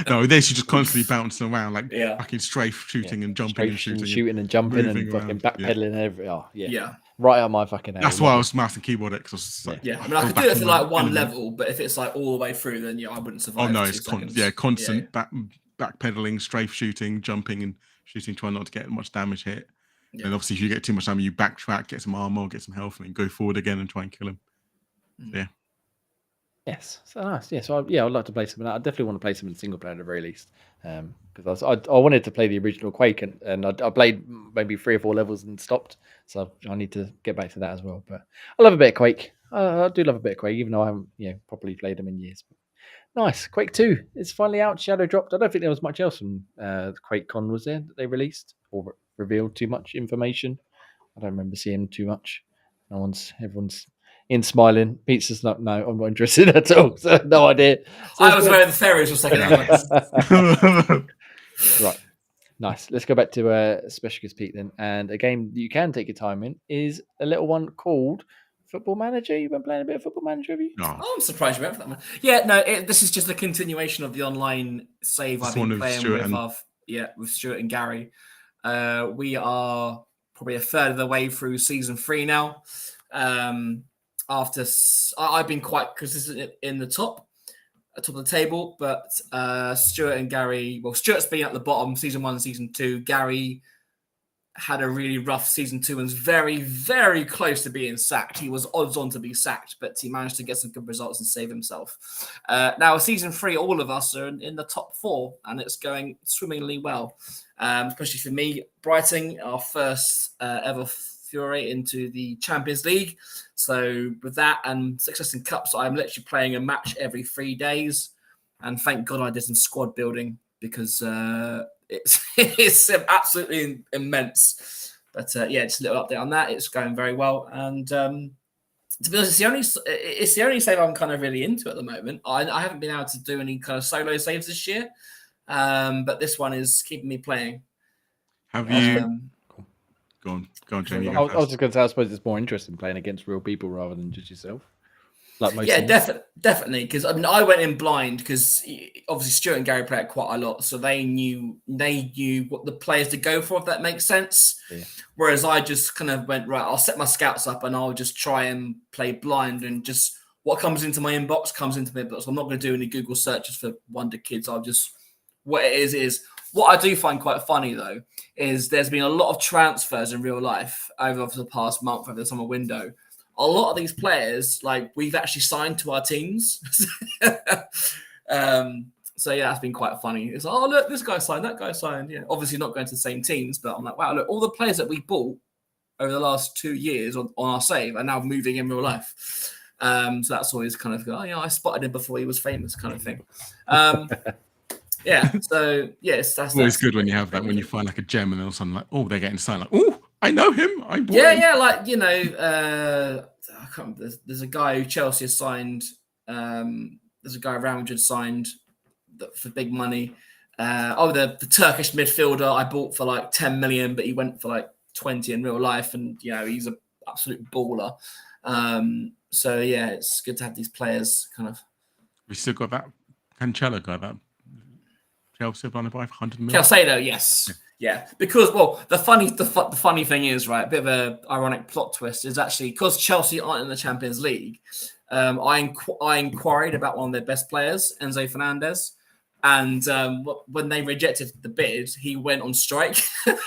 No, they should just constantly bouncing around like fucking strafe shooting and jumping and shooting and jumping and fucking backpedaling and everything. Right out my fucking. That's why I was mouse and keyboard it, because I was like, I mean, I could do it for like one level, but if it's like all the way through, then I wouldn't survive. Oh no, it's constant backpedaling, strafe shooting, jumping and shooting, trying not to get much damage hit. And obviously, if you get too much damage, you backtrack, get some armor, get some health, and then go forward again and try and kill him. Yeah. Yes, so nice. Yeah, so I'd like to play some of that. I definitely want to play some in single player at the very least, because I wanted to play the original Quake, and I played maybe 3 or 4 levels and stopped. So I need to get back to that as well. But I love a bit of Quake. I do love a bit of Quake, even though I haven't properly played them in years. But nice. Quake 2 is finally out. Shadow dropped. I don't think there was much else from QuakeCon, was there, that they released or revealed too much information. I don't remember seeing too much. Everyone's in smiling. Pete's no, I'm not interested at all. So no idea. So I was wearing the ferries for a second. Right. Nice. Let's go back to Special Guest Pete then. And a game that you can take your time in is a little one called Football Manager. You've been playing a bit of Football Manager, have you? No. Oh, I'm surprised you went for that one. Yeah, no, this is just a continuation of the online save I've been playing with Stuart and Gary. We are probably a third of the way through season 3 now. I've been quite consistent in the top of the table, but Stuart and Gary, Stuart's been at the bottom season 1 and season 2. Gary had a really rough season 2 and was very, very close to being sacked. He was odds on to be sacked, but he managed to get some good results and save himself. Now season 3, all of us are in the top 4, and it's going swimmingly well, especially for me. Brighton, our first ever foray into the Champions League. So with that and success in cups, I'm literally playing a match every 3 days. And thank God I did some squad building, because it's absolutely immense. But just a little update on that. It's going very well. And to be honest, it's the only save I'm kind of really into at the moment. I haven't been able to do any kind of solo saves this year. But this one is keeping me playing. Have you... Go on, Jamie. I was just going to say, I suppose it's more interesting playing against real people rather than just yourself. Like most definitely. Because I went in blind, because obviously Stuart and Gary play it quite a lot, so they knew what the players to go for, if that makes sense. Yeah. Whereas I just kind of went, right, I'll set my scouts up and I'll just try and play blind, and just what comes into my inbox comes into my inbox. I'm not going to do any Google searches for Wonder Kids. I'll just, what it is. What I do find quite funny, though, is there's been a lot of transfers in real life over the past month, over the summer window. A lot of these players, like, we've actually signed to our teams. So, yeah, that's been quite funny. It's like, oh, look, this guy signed, that guy signed. Yeah, obviously not going to the same teams, but I'm like, wow, look, all the players that we bought over the last 2 years on our save are now moving in real life. So that's always kind of, I spotted him before he was famous kind of thing. Yeah, so yes, that's always good when you have that, when you find like a gem and then all of a sudden like, oh, they're getting signed, like, oh, I know him. I bought him. Yeah, like, I can't remember. There's a guy who Chelsea has signed. There's a guy Real Madrid signed for big money. The Turkish midfielder I bought for like 10 million, but he went for like 20 in real life, and he's an absolute baller. So yeah, it's good to have these players kind of. We still got that Cancelo guy, that Chelsea buying for 100 million. Calcedo, yes. Yeah, because the funny thing is, right, a bit of a ironic plot twist is actually because Chelsea aren't in the Champions League. I inquired about one of their best players, Enzo Fernandez, and when they rejected the bid, he went on strike. A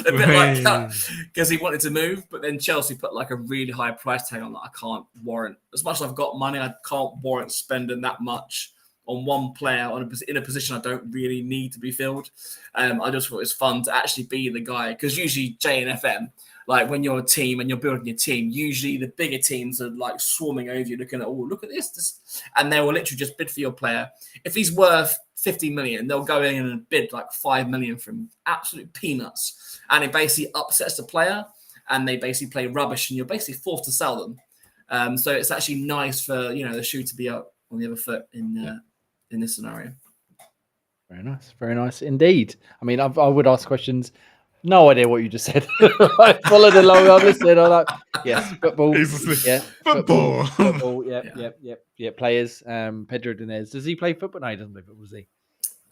bit like because he wanted to move, but then Chelsea put like a really high price tag on that. I can't warrant, as much as I've got money, I can't warrant spending that much on one player in a position I don't really need to be filled. I just thought it was fun to actually be the guy, because usually JNFM, like when you're a team and you're building your team, usually the bigger teams are like swarming over you, looking at, oh, look at this, and they will literally just bid for your player. If he's worth 50 million, they'll go in and bid like 5 million for him, absolute peanuts, and it basically upsets the player, and they basically play rubbish, and you're basically forced to sell them. So it's actually nice for the shoe to be up on the other foot in this scenario. Very nice indeed. I mean, I would ask questions. No idea what you just said. I followed along. I'm listening. I'm like, yes, football. Yeah, football. Yeah. Players. Pedro Dinez. Does he play football? No, he doesn't play football. Does he?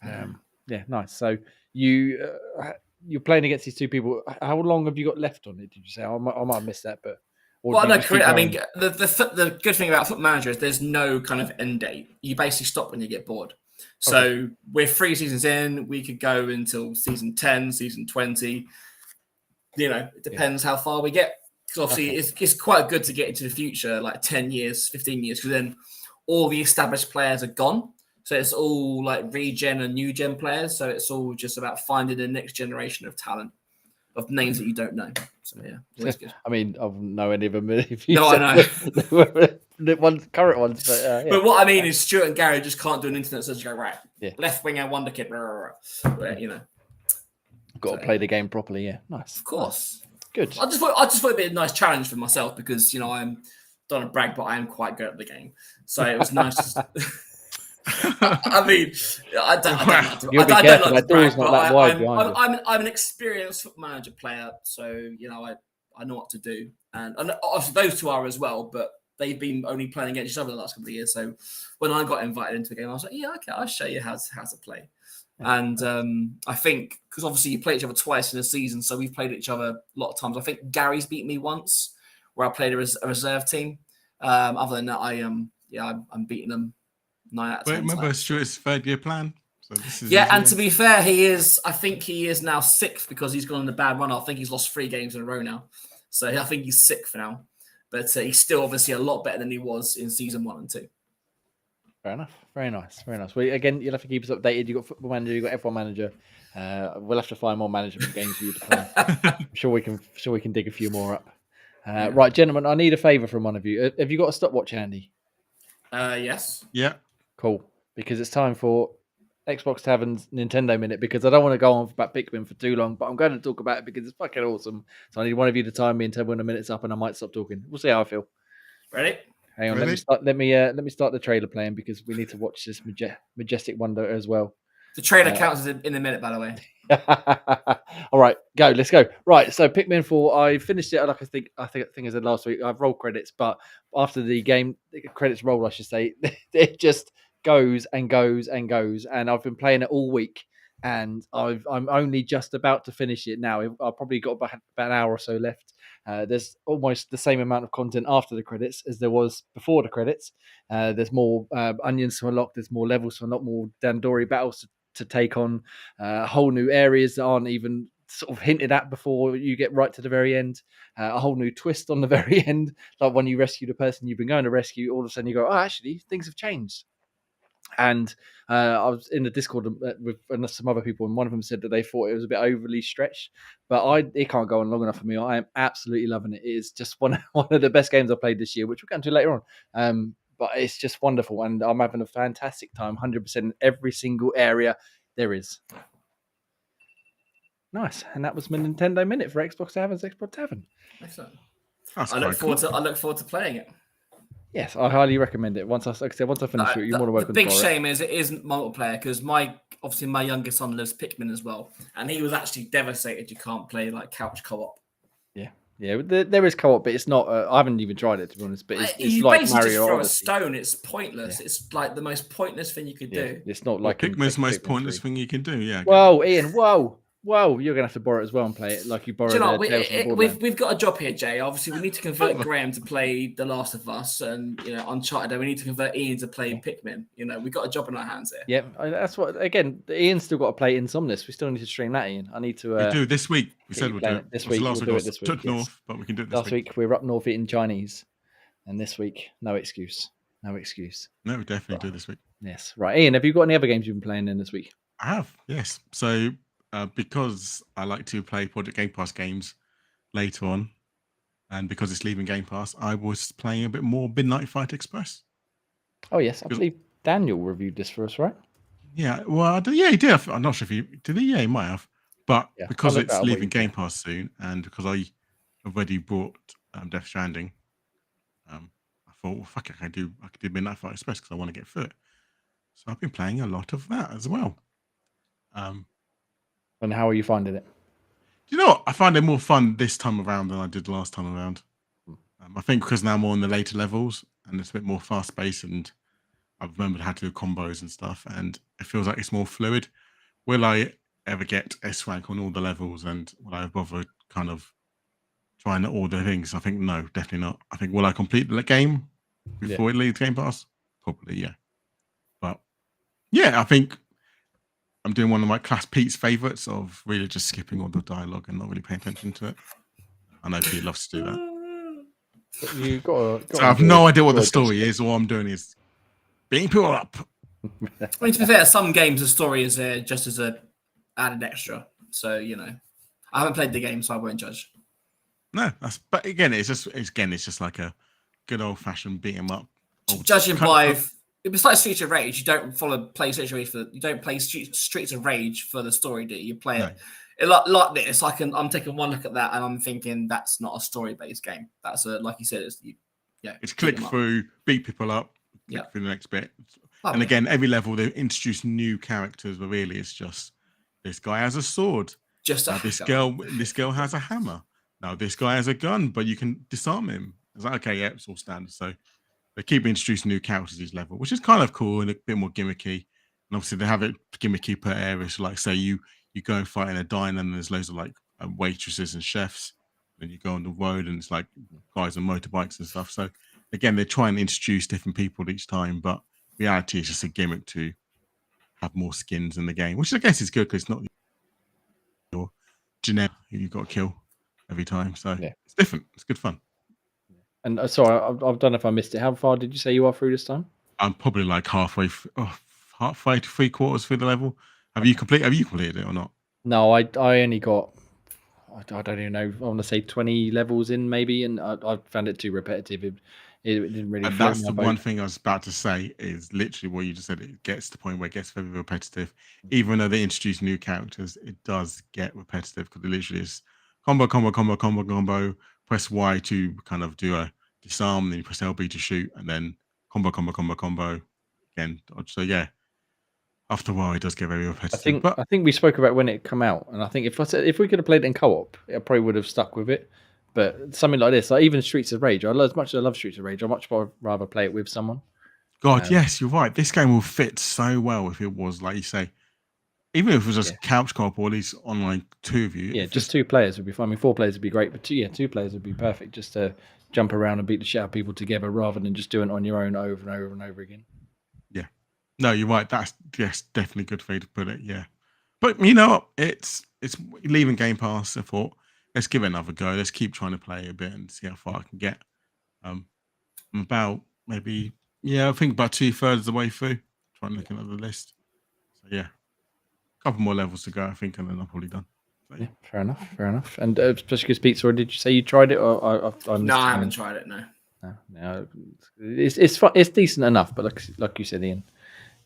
Yeah, nice. So you're playing against these two people. How long have you got left on it? Did you say? I might have missed that, but. Well, no, I mean, the good thing about Football Manager is there's no kind of end date. You basically stop when you get bored. So we're 3 seasons in. We could go until season 10, season 20. It depends how far we get. Because obviously it's quite good to get into the future, like 10 years, 15 years, because then all the established players are gone. So it's all like regen and new gen players. So it's all just about finding the next generation of talent, of names that you don't know. So yeah, always good. I mean, I don't know any of them. No, I know. The current ones, but yeah. But what I mean is Stuart and Gary just can't do an internet search. Go right, left winger, wonder kid. But, got to play the game properly. Yeah, nice. Of course, good. I just thought it'd be a nice challenge for myself because I'm don't want to brag, but I am quite good at the game. So it was nice. I mean, I don't like to brag, but I'm an experienced Football Manager player, so I know what to do, and obviously those two are as well, but they've been only playing against each other the last couple of years. So when I got invited into the game, I was like, yeah, okay, I'll show you how to play. And I think because obviously you play each other twice in a season, so we've played each other a lot of times. I think Gary's beat me once, where I played a reserve team. Other than that, I'm beating them 9 out of 10. Remember Stuart's 3rd-year plan? So this is and to be fair, I think he is now 6th because he's gone on a bad run. I think he's lost 3 games in a row now. So I think he's 6th now. But he's still obviously a lot better than he was in season 1 and 2. Fair enough. Very nice. Very nice. Well, again, you'll have to keep us updated. You've got Football Manager, you've got F1 Manager. We'll have to find more management games for you to play. I'm sure we can dig a few more up. Right, gentlemen, I need a favour from one of you. Have you got a stopwatch handy? Yes. Yeah. Cool. Because it's time for Xbox Tavern's Nintendo Minute, because I don't want to go on about Pikmin for too long, but I'm going to talk about it because it's fucking awesome. So I need one of you to time me and tell me when the minute's up, and I might stop talking. We'll see how I feel. Ready? Hang on. Ready? Let me start the trailer playing because we need to watch this majestic wonder as well. The trailer counts as in a minute, by the way. All right, go. Let's go. Right, so Pikmin 4, I finished it. Like I think I said last week. I've rolled credits, but after the game, the credits roll, I should say, it just goes and goes and goes. And I've been playing it all week, and I'm only just about to finish it now. I've probably got about an hour or so left. There's almost the same amount of content after the credits as there was before the credits. There's more onions to unlock. There's more levels to unlock, more Dandori battles to take on, whole new areas that aren't even sort of hinted at before you get right to the very end. A whole new twist on the very end, like when you rescue the person you've been going to rescue, all of a sudden you go, oh, actually, things have changed. And I was in the Discord with some other people, and one of them said that they thought it was a bit overly stretched. But it can't go on long enough for me. I am absolutely loving it. It is just one of the best games I played this year, which we'll get into later on. But it's just wonderful, and I'm having a fantastic time, 100% in every single area there is. Nice, and that was my Nintendo Minute for Xbox Tavern's Xbox Tavern. Excellent. I look forward to playing it. Yes, I highly recommend it. Once I finish it, you're more than welcome. The big shame is it is multiplayer because my youngest son loves Pikmin as well, and he was actually devastated you can't play like couch co-op. Yeah, there is co-op, but it's not. I haven't even tried it, to be honest. But it's you like basically Mario just throw Odyssey. a stone. It's pointless. Yeah. It's like the most pointless thing you could do. It's not like Pikmin's most pointless thing you can do. Yeah. Whoa, Ian. Whoa. Well, you're gonna have to borrow it as well and play it like you borrowed Tales from the Borderlands. we've got a job here, Jay. Obviously, we need to convert Graham to play The Last of Us, and Uncharted. And we need to convert Ian to play Pikmin. We've got a job in our hands here. Yeah, that's what. Again, Ian's still got to play Insomnius. We still need to stream that, Ian. I need to. We do this week. We said we'll do it this week. Last We'll week do it this week. took north, but we can do it this Last week we were up north eating Chinese, and this week, no excuse. No excuse. No, we definitely do this week. Yes, right. Ian, have you got any other games you've been playing in this week? I have, yes. So because I like to play Project Game Pass games later on, and because it's leaving Game Pass, I was playing a bit more Midnight Fight Express. Oh yes, I believe Daniel reviewed this for us, right? Yeah, well, he did. I'm not sure if he did. Yeah, he might have. But because it's leaving Game Pass soon, and because I already bought Death Stranding, I thought, well, fuck it, I could do Midnight Fight Express because I want to get through it. So I've been playing a lot of that as well. And how are you finding it? Do you know what? I find it more fun this time around than I did last time around. I think because now I'm more on the later levels and it's a bit more fast paced, and I've remembered how to do combos and stuff, and it feels like it's more fluid. Will I ever get S rank on all the levels, and will I bother kind of trying all the things? I think no, definitely not. I think will I complete the game before it leaves Game Pass? Probably, yeah. But yeah, I think I'm doing one of my class Pete's favorites of really just skipping all the dialogue and not really paying attention to it. I know Pete loves to do that. You got so I have no idea what the story is. All I'm doing is beating people up. I mean, to be fair, some games the story is there just as a added extra. So I haven't played the game, so I won't judge. No, but again, it's just like a good old fashioned beat 'em up. Judging by. It's like Streets of Rage. You don't play Streets of Rage you don't play Streets of Rage for the story, do you? You play it like this. I'm taking one look at that and I'm thinking that's not a story-based game. That's like you said, it's click through, beat people up, click through the next bit. And again, every level they introduce new characters, but really it's just this guy has a sword. This girl has a hammer. Now this guy has a gun, but you can disarm him. It's like, okay, yeah, it's all standard. So they keep introducing new characters each level, which is kind of cool and a bit more gimmicky. And obviously they have it gimmicky per area. So like say you go and fight in a diner and there's loads of like waitresses and chefs. Then you go on the road and it's like guys on motorbikes and stuff. So again, they try and introduce different people each time, but reality is just a gimmick to have more skins in the game, which I guess is good because it's not your generic who you've got to kill every time. So it's different. It's good fun. And sorry, I don't know if I missed it. How far did you say you are through this time? I'm probably like halfway to 3/4 through the level. Have you completed it or not? No, I only got, I don't even know, I want to say 20 levels in maybe, and I found it too repetitive. It didn't really. And that's the one thing I was about to say is literally what you just said. It gets to the point where it gets very repetitive. Even though they introduce new characters, it does get repetitive because it literally is combo. Press Y to kind of do a disarm, then you press LB to shoot, and then combo again. So yeah, after a while it does get very repetitive. I think we spoke about when it come out, and I think if we could have played it in co-op, I probably would have stuck with it. But something like this, like even Streets of Rage, as much as I love Streets of Rage, I'd much rather play it with someone. God, yes, you're right. This game will fit so well if it was, like you say, even if it was just couch co-op or at least online two of you. Yeah, just 2 players would be fine. I mean, 4 players would be great, but 2 players would be perfect just to jump around and beat the shit out of people together rather than just doing it on your own over and over and over again. Yeah. No, you're right. That's definitely a good way to put it. Yeah. But you know what? It's leaving Game Pass. I thought, let's give it another go. Let's keep trying to play a bit and see how far I can get. I'm about maybe, I think about 2/3 of the way through. Trying to look at the list. So yeah. Couple more levels to go, I think, and then I'm probably done. So, yeah, fair enough. And especially because Pizza, did you say you tried it? Or no, I haven't tried it. No, it's decent enough, but like you said, Ian,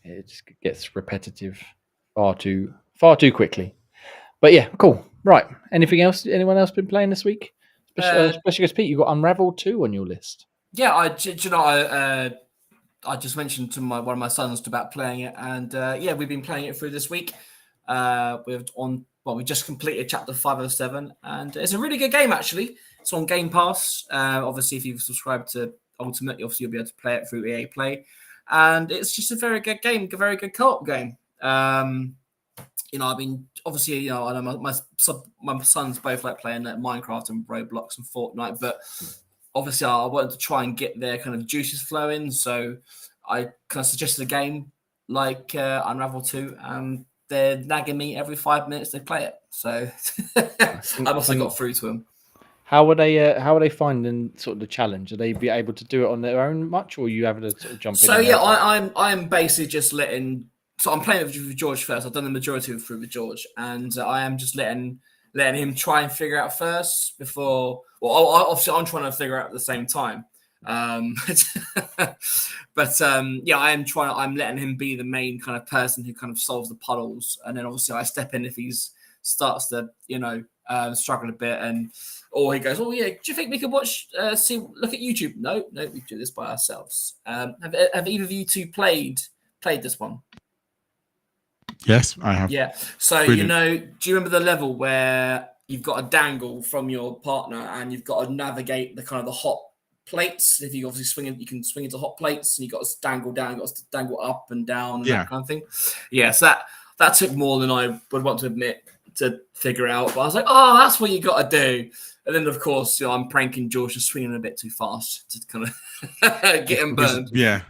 it just gets repetitive far too quickly. But yeah, cool. Right. Anything else? Anyone else been playing this week? Especially because Pete, you got Unravel 2 on your list. Yeah, I just mentioned to one of my sons about playing it, and we've been playing it through this week. We just completed chapter 5 of 7, and it's a really good game actually. It's on Game Pass. Obviously, if you've subscribed to Ultimate, obviously you'll be able to play it through EA Play, and it's just a very good game, a very good co-op game. I've been obviously, I know my sons both like playing like Minecraft and Roblox and Fortnite, but obviously I wanted to try and get their kind of juices flowing. So I kind of suggested a game like Unravel 2, and they're nagging me every 5 minutes they play it. So I must have got through to them. How are they finding sort of the challenge? Are they be able to do it on their own much, or are you having to sort of jump in? So yeah, I'm basically just letting. So I'm playing with George first. I've done the majority of it through with George, and I am just letting him try and figure out first before. Well, obviously I'm trying to figure out at the same time. But yeah, I'm letting him be the main kind of person who kind of solves the puddles, and then obviously I step in if he's starts to struggle a bit, or he goes, oh yeah, do you think we could look at YouTube? No, we do this by ourselves. Have either of you two played this one? Yes, I have. Yeah. So Brilliant. do you remember the level where you've got a dangle from your partner and you've got to navigate the kind of the hot plates? If you obviously swing it, you can swing into hot plates, and you got to dangle down, you got to dangle up and down, and that kind of thing. Yeah. So that took more than I would want to admit to figure out, but I was like, oh, that's what you got to do. And then of course, I'm pranking George, just swinging a bit too fast to kind of get him burned. Yeah.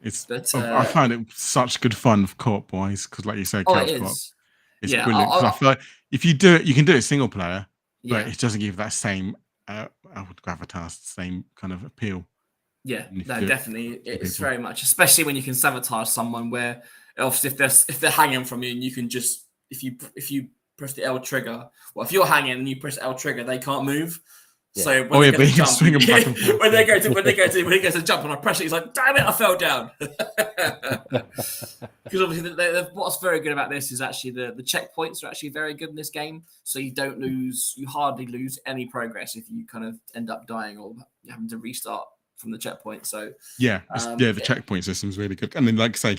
I find it such good fun co-op wise, because like you say, couch co-op. It's brilliant. I feel like if you do it, you can do it single player, but it doesn't give that same gravitas, same kind of appeal. Yeah, no, definitely. It's very much, especially when you can sabotage someone, where obviously if they're hanging from you, and you can just if you press the L trigger, well, if you're hanging and you press L trigger, they can't move. Yeah. So when they go to swing them back and forth. when he goes to jump and I press it, he's like, damn it, I fell down. Because obviously what's very good about this is actually the checkpoints are actually very good in this game. So you hardly lose any progress if you kind of end up dying or having to restart from the checkpoint. So the checkpoint system is really good. And then, like I say,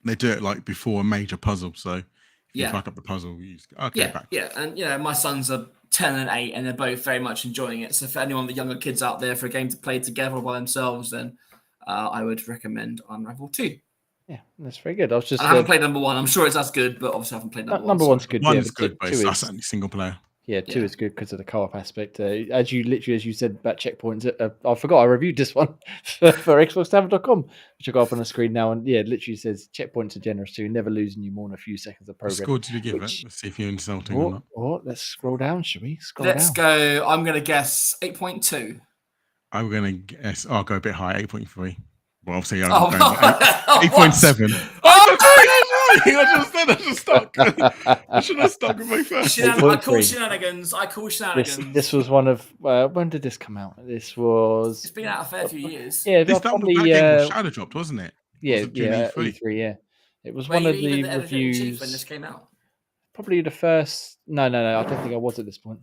they do it like before a major puzzle. So if you fuck up the puzzle, you just back. Yeah, and my sons are 10 and 8, and they're both very much enjoying it. So for anyone with younger kids out there for a game to play together or by themselves, then I would recommend Unravel 2. Yeah, that's very good. I haven't played number 1. I'm sure it's as good, but obviously I haven't played number 1. Number 1's good. One's good, but it's certainly single player. Yeah, 2 is good because of the co-op aspect. As you said about checkpoints, I forgot I reviewed this one for xboxtavern.com, which I got up on the screen now, and it literally says checkpoints are generous too, never losing you more than a few seconds of progress. What score did you give it? Let's see if you're insulting or not. Let's scroll down, shall we? Let's go. I'm going to guess 8.2. I'm going to guess. I'll go a bit high, 8.3. Well, obviously, I'm going 8.7. I should have stuck with my first. I call shenanigans. This was one of when did this come out? This was. It's been out a fair few years. Yeah, that game was shadow dropped, wasn't it? Yeah, E3. Yeah, it was one of the reviews when this came out. Probably the first. No. I don't think I was at this point.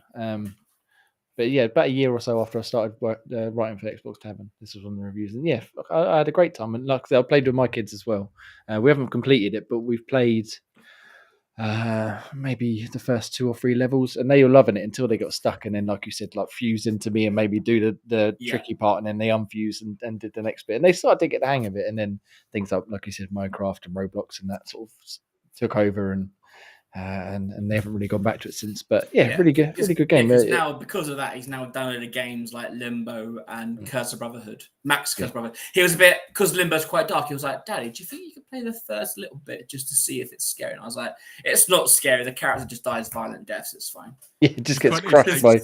But yeah, about a year or so after I started writing for Xbox Tavern, this was one of the reviews. And yeah, I had a great time. And like I said, I played with my kids as well. We haven't completed it, but we've played maybe the first 2 or 3 levels, and they were loving it until they got stuck. And then, like you said, like fuse into me and maybe do the tricky part, and then they unfuse and did the next bit. And they started to get the hang of it. And then things like you said, Minecraft and Roblox and that sort of took over, and they haven't really gone back to it since. But really good game. Now, because of that, he's now downloaded games like Limbo and Curse of Brotherhood. Curse of Brotherhood. He was a bit, because Limbo's quite dark, he was like, Daddy, do you think you could play the first little bit just to see if it's scary? And I was like, it's not scary. The character just dies violent deaths. It's fine. Yeah, it just gets crushed by...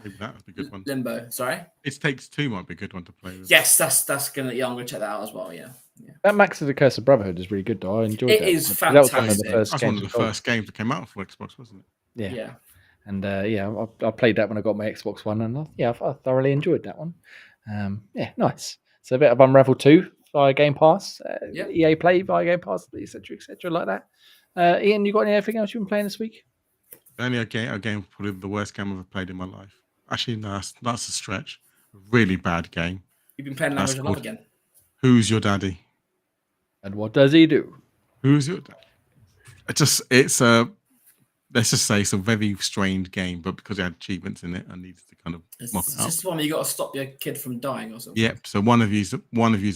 Maybe that would be a good one. Limbo, sorry? It Takes Two might be a good one to play with. Yes, that's gonna. Yeah, I'm gonna check that out as well. Yeah. That Max of the Curse of Brotherhood is really good though. I enjoyed it. It is fantastic. That was one of the first games that came out for Xbox, wasn't it? Yeah. And I played that when I got my Xbox One, and I thoroughly enjoyed that one. Nice. So a bit of Unravel 2 via Game Pass, EA Play via Game Pass, etc., like that. Ian, you got anything else you've been playing this week? Only a game, probably the worst game I've ever played in my life. Actually, no, that's a stretch. A really bad game. You've been playing Language of Love again. Who's Your Daddy? And what does he do? Who's Your Daddy? Let's just say it's a very strange game, but because it had achievements in it, I needed to kind of mop it up. It's one where you got to stop your kid from dying or something. Yep. So one of you's a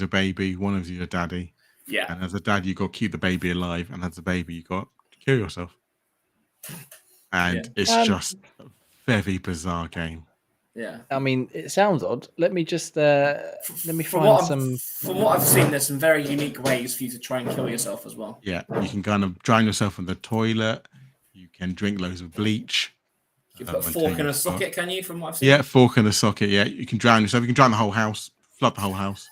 baby, one of you's a daddy. Yeah. And as a dad, you got to keep the baby alive, and as a baby, you got to kill yourself. and it's just a very bizarre game. Yeah. I mean, it sounds odd. Let me just let me From find some. From what I've seen, there's some very unique ways for you to try and kill yourself as well. Yeah, you can kind of drown yourself in the toilet. You can drink loads of bleach. You put a fork in a socket, can you? From what I've seen. Yeah, fork in a socket. Yeah, you can drown yourself. You can drown the whole house, flood the whole house.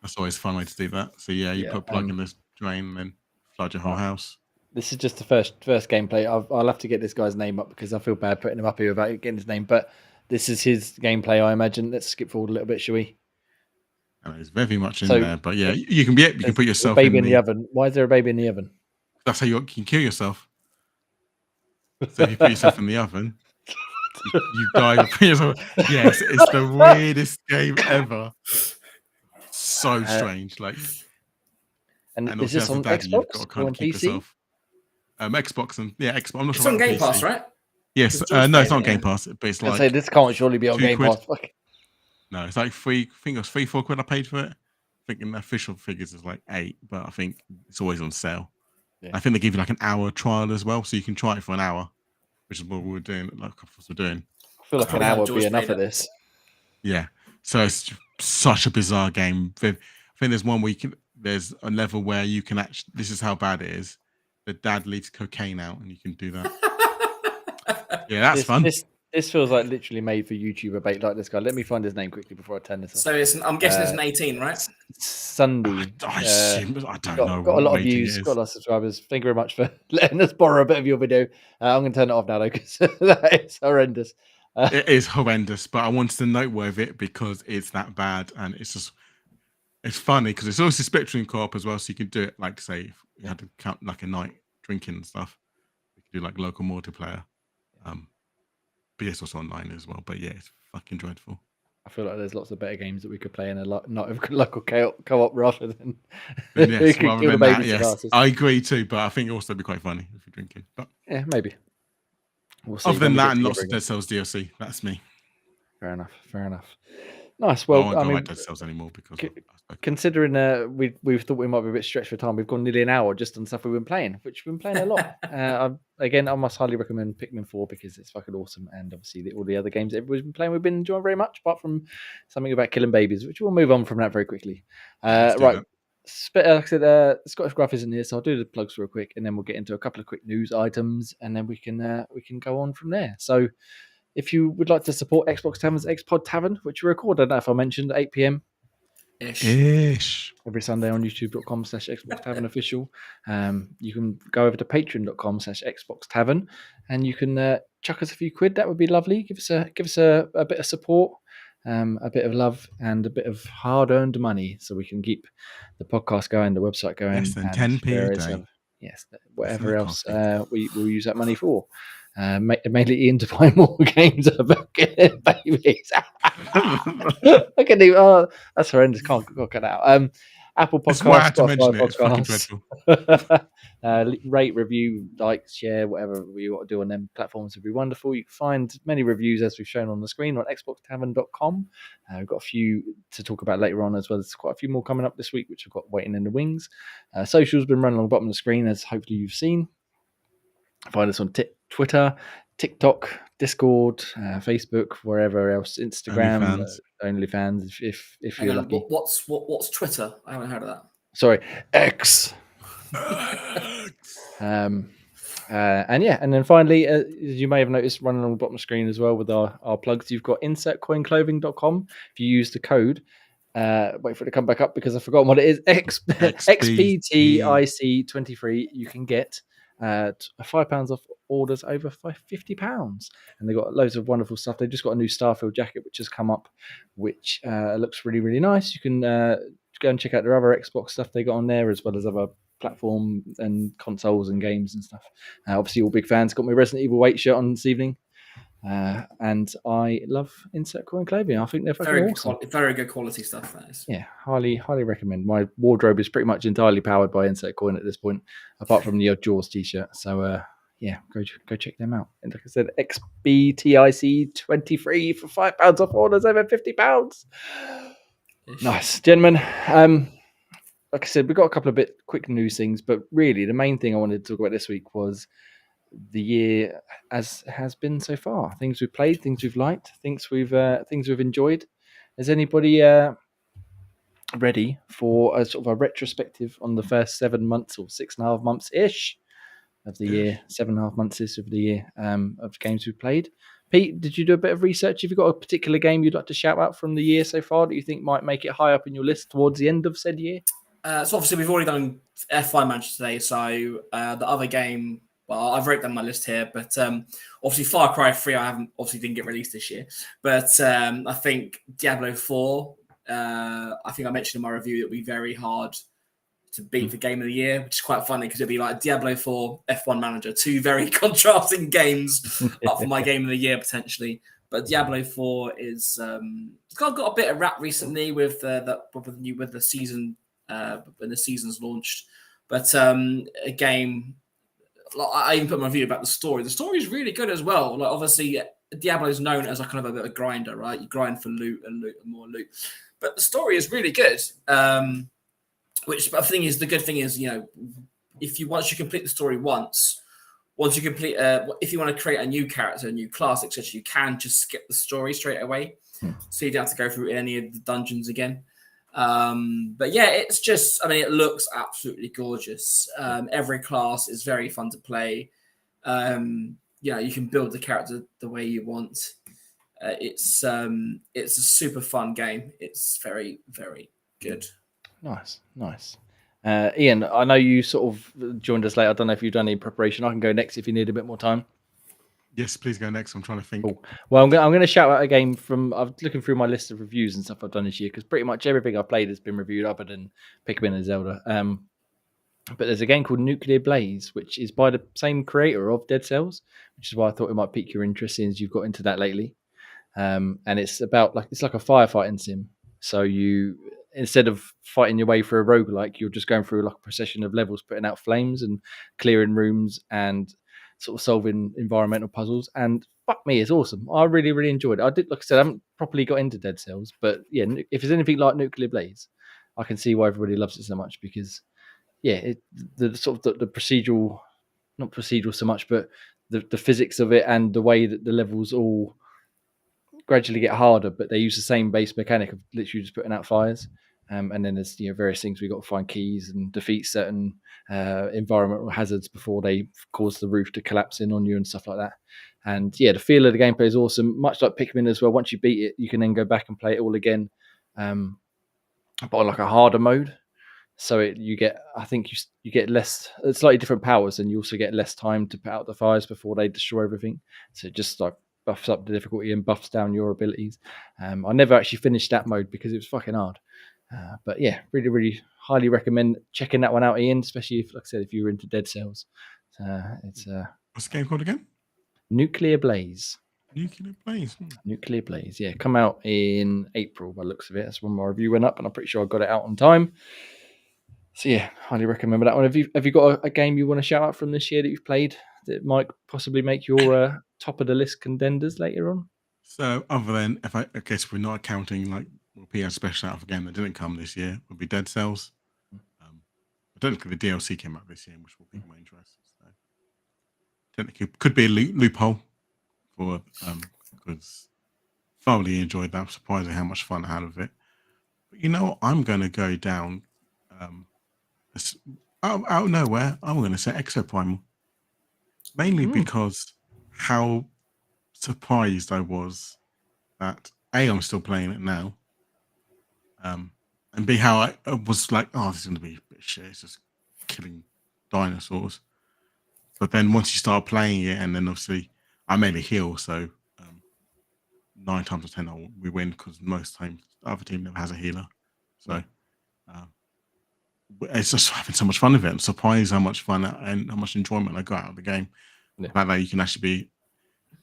That's always a fun way to do that. So yeah, you put a plug in this drain and then flood your whole house. This is just the first gameplay. I'll have to get this guy's name up because I feel bad putting him up here without getting his name. But this is his gameplay, I imagine. Let's skip forward a little bit, shall we? It's very much in there, but yeah, you can put yourself baby in the oven. Why is there a baby in the oven? That's how you can kill yourself. So if you put yourself in the oven, you die. Yes, it's the weirdest game ever. So strange, like. And is this on Xbox you've got to kind or of on keep PC? Yourself. Xbox and Xbox. I'm not it's sure on Game PC. Pass, right? Yes, no, it's not Game Pass, but it's like. Say this can't surely be on Game Pass. No, it's like I think it was £3-4 I paid for it. I think in the official figures it's like £8, but I think it's always on sale. Yeah. I think they give you like an hour trial as well, so you can try it for an hour, which is what we're doing. Like we're doing. I feel like an hour would be enough of this. Yeah, so it's such a bizarre game. I think there's one where there's a level where you can actually. This is how bad it is. The dad leaves cocaine out, and you can do that. Yeah, that's fun. This feels like literally made for YouTuber bait like this guy. Let me find his name quickly before I turn this off. So I'm guessing it's an 18, right? Sunday. I don't know. Got a lot of views, got a lot of subscribers. Thank you very much for letting us borrow a bit of your video. I'm going to turn it off now though because that is horrendous. It is horrendous, but I wanted to note with it because it's that bad and it's funny because it's also Spectrum co-op as well, so you can do it like say if you had to count like a night drinking and stuff. You could do like local multiplayer. But yes, also online as well. But yeah, it's fucking dreadful. I feel like there's lots of better games that we could play in a not a local co-op rather than. Yes, rather than that, yes. I agree too, but I think it'll also be quite funny if you're drinking. But yeah, maybe. We'll see. Other than that, and lots of Dead Cells DLC. That's me. Fair enough. Nice. Well, I don't like Dead Cells anymore because considering we've thought we might be a bit stretched for time. We've gone nearly an hour just on stuff we've been playing, which we've been playing a lot. Again, I must highly recommend Pikmin 4 because it's fucking awesome, and obviously all the other games that everybody's been playing, we've been enjoying very much. Apart from something about killing babies, which we'll move on from that very quickly. Right. Like I said, Scottish Gruff isn't here, so I'll do the plugs real quick, and then we'll get into a couple of quick news items, and then we can go on from there. So. If you would like to support Xbox Tavern's Xpod Tavern, which we record, I don't know if I mentioned, 8 p.m. Ish. Every Sunday on youtube.com/Xbox Tavern official. You can go over to patreon.com/Xbox Tavern and you can chuck us a few quid. That would be lovely. Give us a bit of support, a bit of love, and a bit of hard-earned money so we can keep the podcast going, the website going. Less than 10p a day. Yes, whatever else we'll use that money for. Mainly Ian to buy more games about killing babies. I can even. That's horrendous. Can't cut that out. Apple Podcasts, Spotify Podcasts. Rate, review, like, share, whatever you want to do on them platforms would be wonderful. You can find many reviews as we've shown on the screen on xboxtavern.com. We've got a few to talk about later on as well. There's quite a few more coming up this week, which I've got waiting in the wings. Social's been running along the bottom of the screen, as hopefully you've seen. Find us on Twitter, TikTok, Discord, Facebook, wherever else, Instagram, OnlyFans. If you're lucky. What's Twitter? I haven't heard of that. Sorry, X. And then finally, as you may have noticed, running along the bottom of the screen as well with our plugs, you've got insertcoinclothing.com. If you use the code, wait for it to come back up because I've forgotten what it is. XPTIC23. You can get £5 off orders over £50, and they've got loads of wonderful stuff. They've just got a new Starfield jacket which has come up, which looks really, really nice. You can go and check out their other Xbox stuff they got on there, as well as other platform and consoles and games and stuff. Obviously, all big fans. Got my Resident Evil 8 shirt on this evening. And I love Insert Coin Clothing. I think they're fucking awesome. Very good quality stuff, that is. Yeah, highly recommend. My wardrobe is pretty much entirely powered by Insert Coin at this point, apart from the odd Jaws t-shirt. So yeah, go check them out. And like I said, XBTIC23 for £5 off orders over £50. Nice, gentlemen. Like I said, we've got a couple of quick news things, but really the main thing I wanted to talk about this week was the year as has been so far. Things we've played, things we've liked, things we've enjoyed. Is anybody ready for a sort of a retrospective on the first 7 months or 6.5 months ish of the year? 7.5 months ish of the year of games we've played. Pete, did you do a bit of research? Have you got a particular game you'd like to shout out from the year so far that you think might make it high up in your list towards the end of said year? So obviously we've already done F1 matches today. So the other game, well, I've wrote down my list here, but obviously Far Cry 3, didn't get released this year. But I think Diablo 4, I think I mentioned in my review that it'll be very hard to beat the game of the year, which is quite funny because it'll be like Diablo 4, F1 Manager, two very contrasting games up for my game of the year potentially. But Diablo 4 is got a bit of rap recently with the season when the season's launched. But a game, like, I even put in my review about the story. The story is really good as well. Like obviously, Diablo is known as a kind of a bit of a grinder, right? You grind for loot and more loot. But the story is really good. Which the good thing is, if once you complete the story once you complete, if you want to create a new character, a new class, etc., you can just skip the story straight away, so you don't have to go through any of the dungeons again. But yeah, it's just, it looks absolutely gorgeous. Every class is very fun to play. You can build the character the way you want. It's a super fun game. It's very, very good. Nice. Ian, I know you sort of joined us late. I don't know if you've done any preparation. I can go next if you need a bit more time. Yes, please go next. I'm trying to think. Cool. Well, I'm going to shout out a game from. I'm looking through my list of reviews and stuff I've done this year because pretty much everything I've played has been reviewed other than Pikmin and Zelda. But there's a game called Nuclear Blaze, which is by the same creator of Dead Cells, which is why I thought it might pique your interest since you've got into that lately. And it's about it's like a firefighting sim. So you, instead of fighting your way through a roguelike, you're just going through like a procession of levels, putting out flames and clearing rooms and sort of solving environmental puzzles. And fuck me, it's awesome. I really, really enjoyed it. I did, like I said, I haven't properly got into Dead Cells, but yeah, if it's anything like Nuclear Blaze, I can see why everybody loves it so much because the procedural, not procedural so much, but the physics of it and the way that the levels all gradually get harder, but they use the same base mechanic of literally just putting out fires. And then there's various things we've got to find keys and defeat certain environmental hazards before they cause the roof to collapse in on you and stuff like that. And yeah, the feel of the gameplay is awesome, much like Pikmin as well. Once you beat it, you can then go back and play it all again, but on like a harder mode. So you get less, slightly different powers, and you also get less time to put out the fires before they destroy everything. So it just like buffs up the difficulty and buffs down your abilities. I never actually finished that mode because it was fucking hard. But yeah, really, really highly recommend checking that one out, Ian, especially if, like I said, if you're into Dead Cells. It's what's the game called again? Nuclear Blaze. Nuclear Blaze, yeah. Come out in April by the looks of it. That's when my review went up, and I'm pretty sure I got it out on time. So yeah, highly recommend that one. Have you got a game you want to shout out from this year that you've played that might possibly make your top of the list contenders later on? So other than, I guess we're not counting like PS special out of a game that didn't come this year, would be Dead Cells. I don't think the DLC came out this year, which will pique my interest. So technically, could be a loophole for because thoroughly enjoyed that. Surprising how much fun I had with it. But I'm going to go down out of nowhere. I'm going to say Exoprimal, mainly because how surprised I was that I'm still playing it now, and B, how I was like, oh, this is going to be a bit shit. It's just killing dinosaurs. But then once you start playing it, and then obviously I mainly heal, so 9 times out of 10 we win because most times the other team never has a healer. So it's just having so much fun with it. I'm surprised how much fun and how much enjoyment I got out of the game. The fact that you can actually be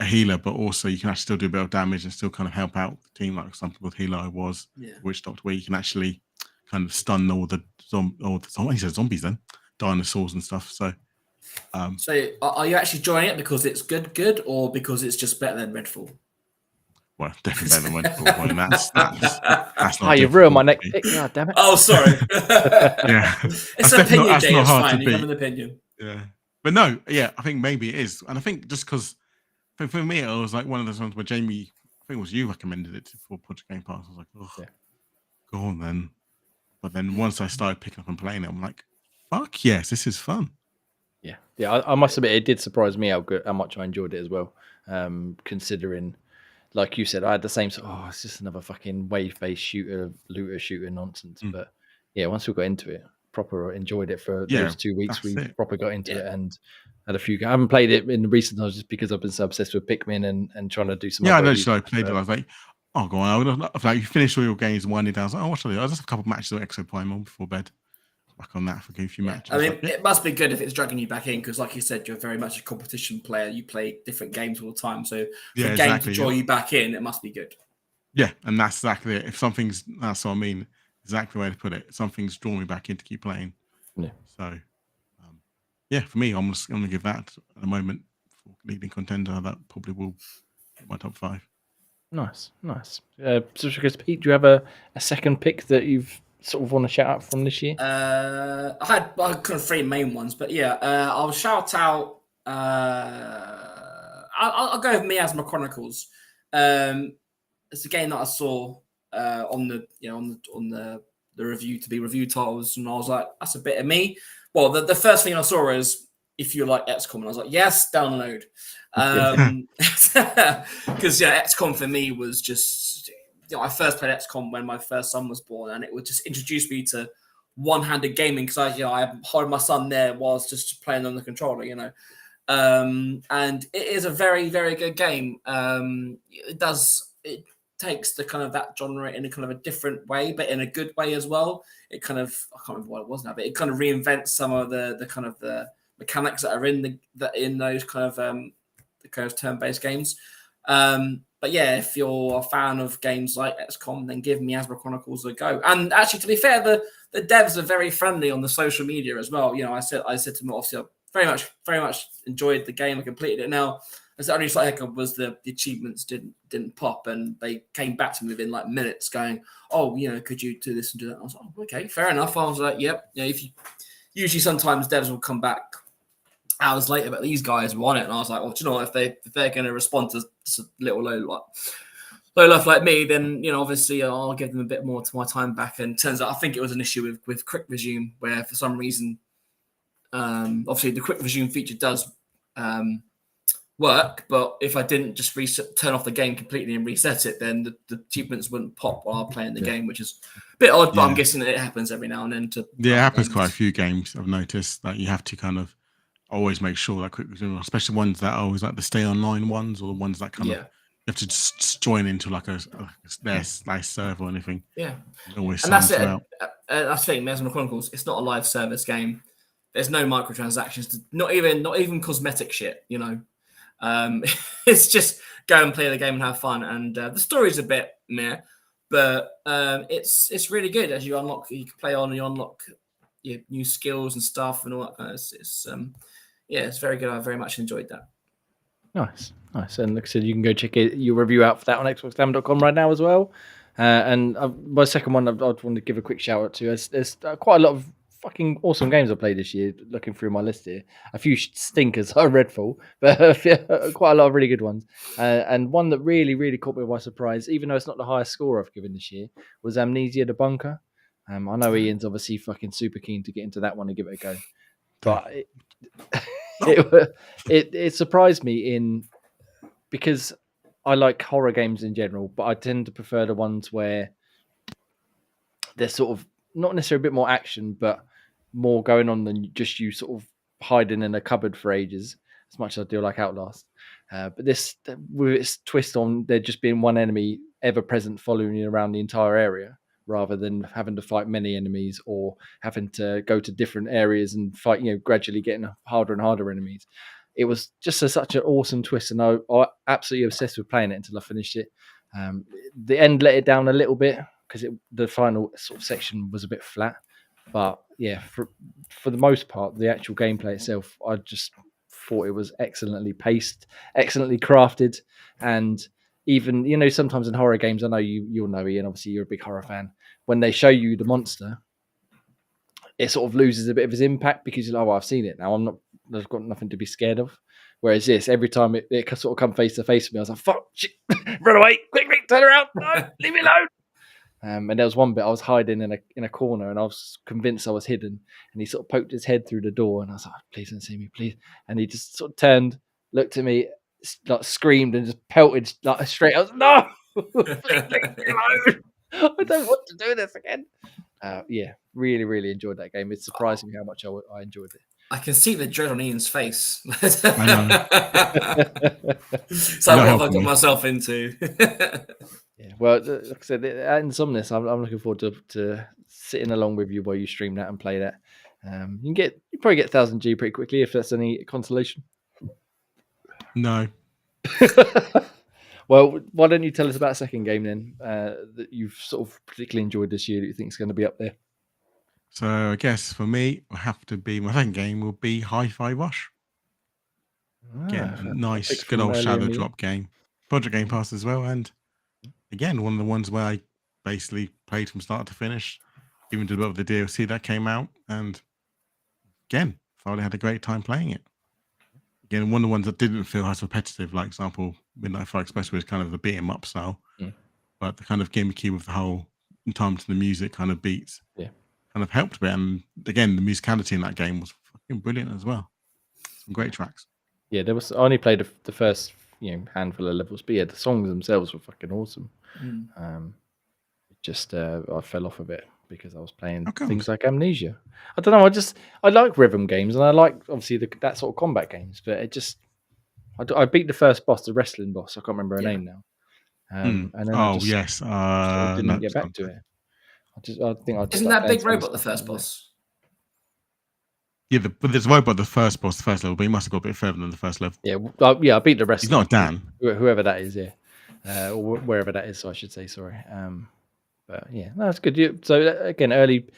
a healer, but also you can actually still do a bit of damage and still kind of help out the team, like some people's healer I was, Witch Doctor, where you can actually kind of stun all the zombies, then dinosaurs and stuff. So, so are you actually enjoying it because it's good, or because it's just better than Redfall? Well, definitely better than Redfall. That's not. You've ruined my next pick. God damn it! Oh, sorry. Yeah, It's an opinion, Jay. It's fine. You have an opinion. Yeah. But no, yeah, I think maybe it is, and I think just because for me it was like one of those ones where Jamie, I think it was you recommended it for Project Game Pass. I was like, oh, go on then. But then once I started picking up and playing it, I'm like, fuck yes, this is fun. Yeah. I must admit, it did surprise me how much I enjoyed it as well. Considering, like you said, I had the same sort. Oh, it's just another fucking wave-based looter shooter nonsense. But yeah, once we got into it, proper enjoyed it for those 2 weeks. We proper got into it and had a few. I haven't played it in the recent times just because I've been so obsessed with Pikmin and trying to do some. Yeah, I know. So I played it. I was like, oh, go on. I would have like you finished all your games and winding down. I was like, oh, what should I do? I just have a couple of matches of Exo Primal before bed. Back on that for a few matches. I mean, it must be good if it's dragging you back in because, like you said, you're very much a competition player. You play different games all the time, so for a game to draw you back in, it must be good. Yeah, and that's exactly it. If that's what I mean. Exactly the way to put it. Something's drawn me back in to keep playing. Yeah. So, yeah, for me, I'm just going to give that at the moment for leading contender. That probably will hit my top 5. Nice. So, Pete, do you have a second pick that you've sort of want to shout out from this year? I had kind of 3 main ones, but yeah, I'll shout out. I'll go with Miasma Chronicles. It's a game that I saw on the review to be review titles, and I was like, that's a bit of me. Well, the first thing I saw is if you like XCOM, and I was like, yes, download. Because XCOM for me was just. I first played XCOM when my first son was born, and it would just introduce me to one-handed gaming because I had my son there whilst just playing on the controller, and it is a very, very good game. It takes the kind of that genre in a kind of a different way, but in a good way as well. It kind of, I can't remember what it was now, but it kind of reinvents some of the kind of the mechanics that are in those kind of the kind of turn-based games. But yeah, if you're a fan of games like XCOM, then give Miasma Chronicles a go. And actually, to be fair, the devs are very friendly on the social media as well. I said to them, obviously, I very much enjoyed the game. I completed it. Now, as the only slight hiccup was the achievements didn't pop, and they came back to me within like minutes, going, "Oh, could you do this and do that?" I was like, "Oh, okay, fair enough." I was like, "Yep." Usually sometimes devs will come back hours later, but these guys were on it, and I was like, well, do you know what? If they're going to respond to little low life like me, then obviously I'll give them a bit more to my time back. And turns out I think it was an issue with quick resume, where for some reason, obviously the quick resume feature does work, but if I didn't just turn off the game completely and reset it, then the achievements wouldn't pop while playing the game, which is a bit odd. But I'm guessing that it happens every now and then. It happens quite a few games. I've noticed that you have to kind of always make sure that quick resume, especially ones that are always like the stay online ones, or the ones that kind of you have to just join into like a nice server or anything. Yeah, always. And that's it. That's the thing. Miasma Chronicles. It's not a live service game. There's no microtransactions. Not even cosmetic shit. It's just go and play the game and have fun. And the story's a bit meh, but it's really good as you can play on and you unlock your new skills and stuff and all that kind of. It's very good. I very much enjoyed that. Nice. And like I said, you can go check your review out for that on xboxtavern.com right now as well. And my second one, I'd want to give a quick shout out to. There's quite a lot of fucking awesome games I played this year. Looking through my list here, a few stinkers are Redfall, but quite a lot of really good ones. And one that really, really caught me by surprise, even though it's not the highest score I've given this year, was Amnesia: The Bunker. I know Ian's obviously fucking super keen to get into that one and give it a go, but it surprised me because I like horror games in general, but I tend to prefer the ones where they're sort of not necessarily a bit more action, but more going on than just you sort of hiding in a cupboard for ages, as much as I do like Outlast. But this, with its twist on there just being one enemy ever present following you around the entire area, rather than having to fight many enemies or having to go to different areas and fight, gradually getting harder and harder enemies. It was just such an awesome twist, and I absolutely obsessed with playing it until I finished it. The end let it down a little bit because the final sort of section was a bit flat. But yeah, for the most part, the actual gameplay itself, I just thought it was excellently paced, excellently crafted, and even sometimes in horror games, I know you'll know, Ian, obviously you're a big horror fan. When they show you the monster, it sort of loses a bit of its impact because you're like, oh, I've seen it now. I'm not I've got nothing to be scared of. Whereas this, every time it sort of come face to face with me, I was like, "Fuck, shit, run away, quick, turn around, no, leave me alone." And there was one bit I was hiding in a corner, and I was convinced I was hidden. And he sort of poked his head through the door, and I was like, "Please don't see me, please." And he just sort of turned, looked at me, like screamed, and just pelted like straight. I was no, please leave me alone. I don't want to do this again. Yeah, really, really enjoyed that game. It's surprising how much I enjoyed it. I can see the dread on Ian's face. I know. So what have I got myself into? Yeah, well, like I said, at Insomnius, I'm looking forward to sitting along with you while you stream that and play that. You probably get 1000G pretty quickly if that's any consolation. No. Well, why don't you tell us about a second game then that you've sort of particularly enjoyed this year that you think is going to be up there? So I guess for me, will have to be my second game will be Hi-Fi Rush. Again, nice, good old shadow drop game. Project Game Pass as well, and again, one of the ones where I basically played from start to finish, even to the DLC that came out, and again, thoroughly had a great time playing it. Again, one of the ones that didn't feel as repetitive, like example, Midnight Fire Express was kind of the beat 'em up style, but the kind of gimmicky with the whole in time to the music kind of beats, kind of helped a bit. And again, the musicality in that game was fucking brilliant as well. Some great tracks. Yeah, I only played the first handful of levels, but yeah, the songs themselves were fucking awesome. I fell off a bit because I was playing things like Amnesia. I don't know. I like rhythm games, and I like obviously that sort of combat games. But I beat the first boss, the wrestling boss. I can't remember her name now. And then I just sort of didn't get back to it. I think I just isn't that big robot the first boss? Yeah, but there's a robot the first boss, the first level, but he must have got a bit further than the first level. Yeah, I beat the wrestler. He's not Dan, whoever that is. Yeah, or wherever that is. So I should say sorry. But yeah, no, it's good. So again, early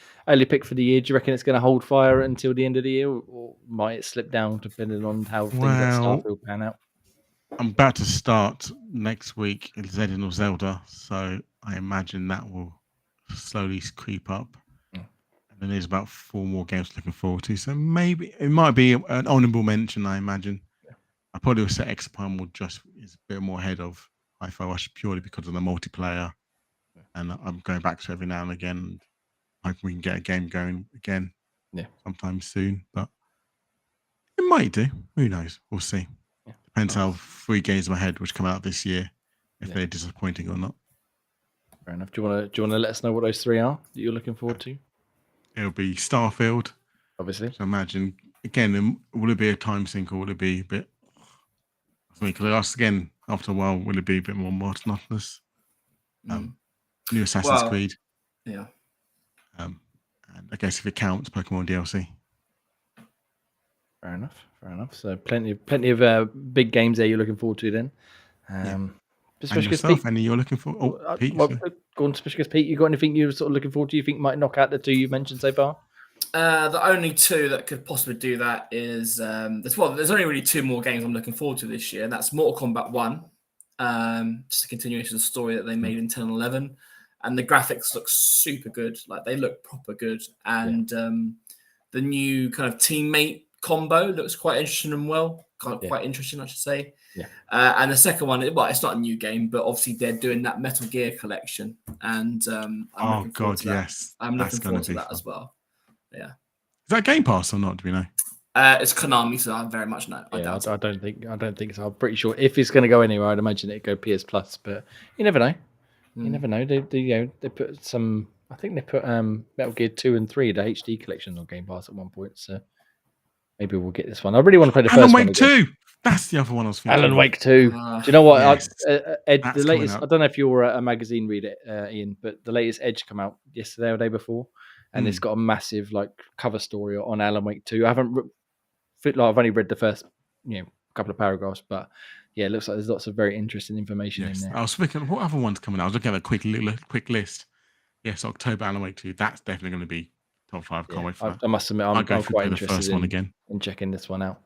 pick for the year. Do you reckon it's going to hold fire until the end of the year, or might it slip down depending on how things at Starfield pan out? I'm about to start next week in Legend of Zelda, so I imagine that will slowly creep up. And then there's about 4 more games looking forward to, so maybe it might be an honourable mention. I imagine. I probably will set Exaprimal just is a bit more ahead of Hi-Fi Rush purely because of the multiplayer. And I'm going back to every now and again. Hoping we can get a game going again sometime soon. But it might do. Who knows? We'll see. Yeah. Depends how 3 games in my head which come out this year, if they're disappointing or not. Fair enough. Do you want to let us know what those 3 are that you're looking forward to? It'll be Starfield. Obviously. So imagine, again, will it be a time sink or will it be a bit... Because I asked again, after a while, will it be a bit more monotonous? New Assassin's Creed. Yeah. And I guess if it counts, Pokemon DLC. Fair enough. So plenty of big games there you're looking forward to then. And yourself, any you're looking for? Oh, Pete. Go on, especially because Pete, you got anything you're sort of looking forward to? You think might knock out the 2 you've mentioned so far? The only 2 that could possibly do that is there's only really 2 more games I'm looking forward to this year, and that's Mortal Kombat 1, just a continuation of the story that they made in 10 and 11. And the graphics look super good. Like, they look proper good. And the new kind of teammate combo looks quite interesting and quite interesting, I should say. Yeah. And the second one, it's not a new game, but obviously they're doing that Metal Gear collection. And I'm looking forward to that. Yes. I'm looking forward to that as well. Yeah. Is that Game Pass or not? Do we know? It's Konami, so I very much know. I don't think so. I'm pretty sure if it's going to go anywhere, I'd imagine it'd go PS Plus, but you never know. You never know. They put some. I think they put Metal Gear 2 and 3, the HD collection, on Game Pass at one point. So maybe we'll get this one. I really want to play the first one. Alan Wake 2. That's the other one I was thinking. Alan Wake 2. Do you know what? Yes. Ed, the latest. I don't know if you're a magazine reader, Ian, but the latest Edge came out yesterday or the day before, and it's got a massive cover story on Alan Wake 2. I've only read the first couple of paragraphs, but yeah, it looks like there's lots of very interesting information in there. I was thinking, what other ones coming out? I was looking at a quick list. Yes, October Alan Wake 2. That's definitely going to be top 5. Can't wait for that. I must admit, I'm quite interested in checking this one out.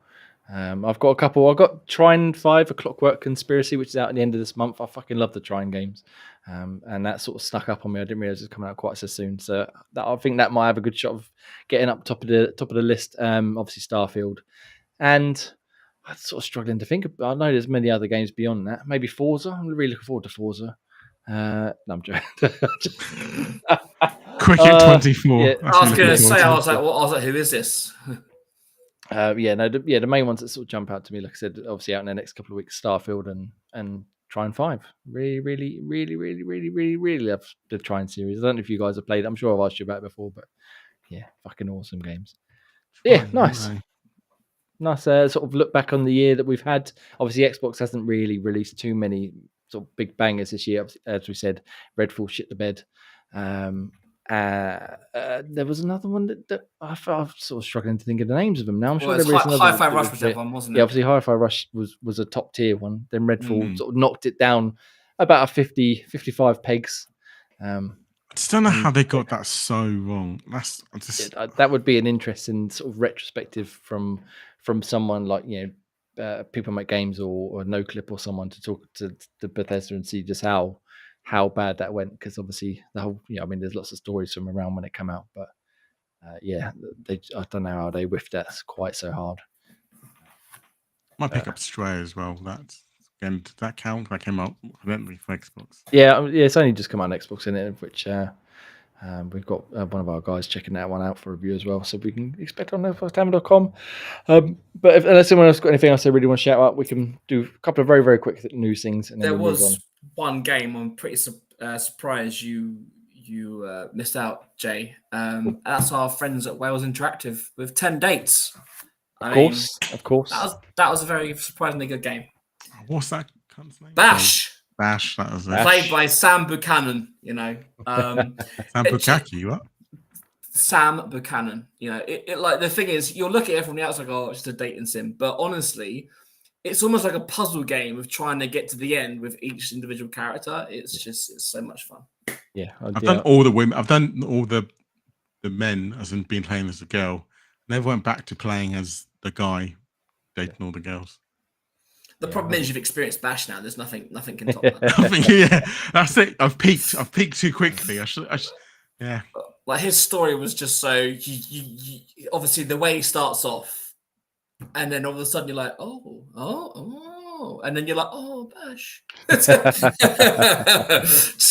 I've got a couple. I've got Trine 5, A Clockwork Conspiracy, which is out at the end of this month. I fucking love the Trine games. And that sort of snuck up on me. I didn't realize it was coming out quite so soon. So I think that might have a good shot of getting up top of the list. Obviously Starfield. And I'm sort of struggling to think. I know there's many other games beyond that. Maybe Forza. I'm really looking forward to Forza. No, I'm joking. Cricket 24. Yeah. That's I was what going I'm to looking say, I forward was like, who is this? The main ones that sort of jump out to me, like I said, obviously out in the next couple of weeks, Starfield and Trine 5. Really love the Trine series. I don't know if you guys have played it. I'm sure I've asked you about it before, but yeah, fucking awesome games. to. Yeah, Fine, nice. no. Nice sort of look back on the year that we've had. Obviously, Xbox hasn't really released too many sort of big bangers this year. As we said, Redfall shit the bed. There was another one that I'm sort of struggling to think of the names of them now. I'm sure Well, there it's is another. Hi-Fi that Rush was was a bit- that one, wasn't Yeah, it? obviously, Hi-Fi Rush was a top tier one. Then Redfall Mhm. sort of knocked it down about a 55 pegs. I just don't know how and- they got that so wrong. That's I just that would be an interesting sort of retrospective from someone like people make games or no clip or someone to talk to Bethesda and see just how bad that went, because obviously the whole I mean there's lots of stories from around when it came out, but I don't know how they whiffed that quite so hard. might pick up Stray as well. That's again, did that count? That came out evidently for Xbox. Yeah, it's only just come out on Xbox in it, which we've got one of our guys checking that one out for review as well, so we can expect on xboxtavern.com. But unless someone else got anything else they really want to shout out, we can do a couple of very, very quick news things, and then There we'll move on. was one game I'm pretty surprised you missed out, Jay. That's our friends at Wales Interactive with 10 dates. Of course. That was a very surprisingly good game. What's that cunt's name? Bash, Bash. That was it. Bash. played by Sam Buchanan. Sam Bukaki. What? Sam Buchanan. It like the thing is, you'll look at it from the outside, it's just a dating sim, but honestly, it's almost like a puzzle game of trying to get to the end with each individual character. It's so much fun. Yeah, I've done all the women. I've done all the men, as in been playing as a girl. Never went back to playing as the guy dating all the girls. The problem is you've experienced Bash now. There's nothing can top that. I think, yeah, that's it. I've peaked too quickly. I should. Yeah. Like his story was just so. You obviously the way he starts off, and then all of a sudden you're like, oh, and then you're like, oh, Bash. Just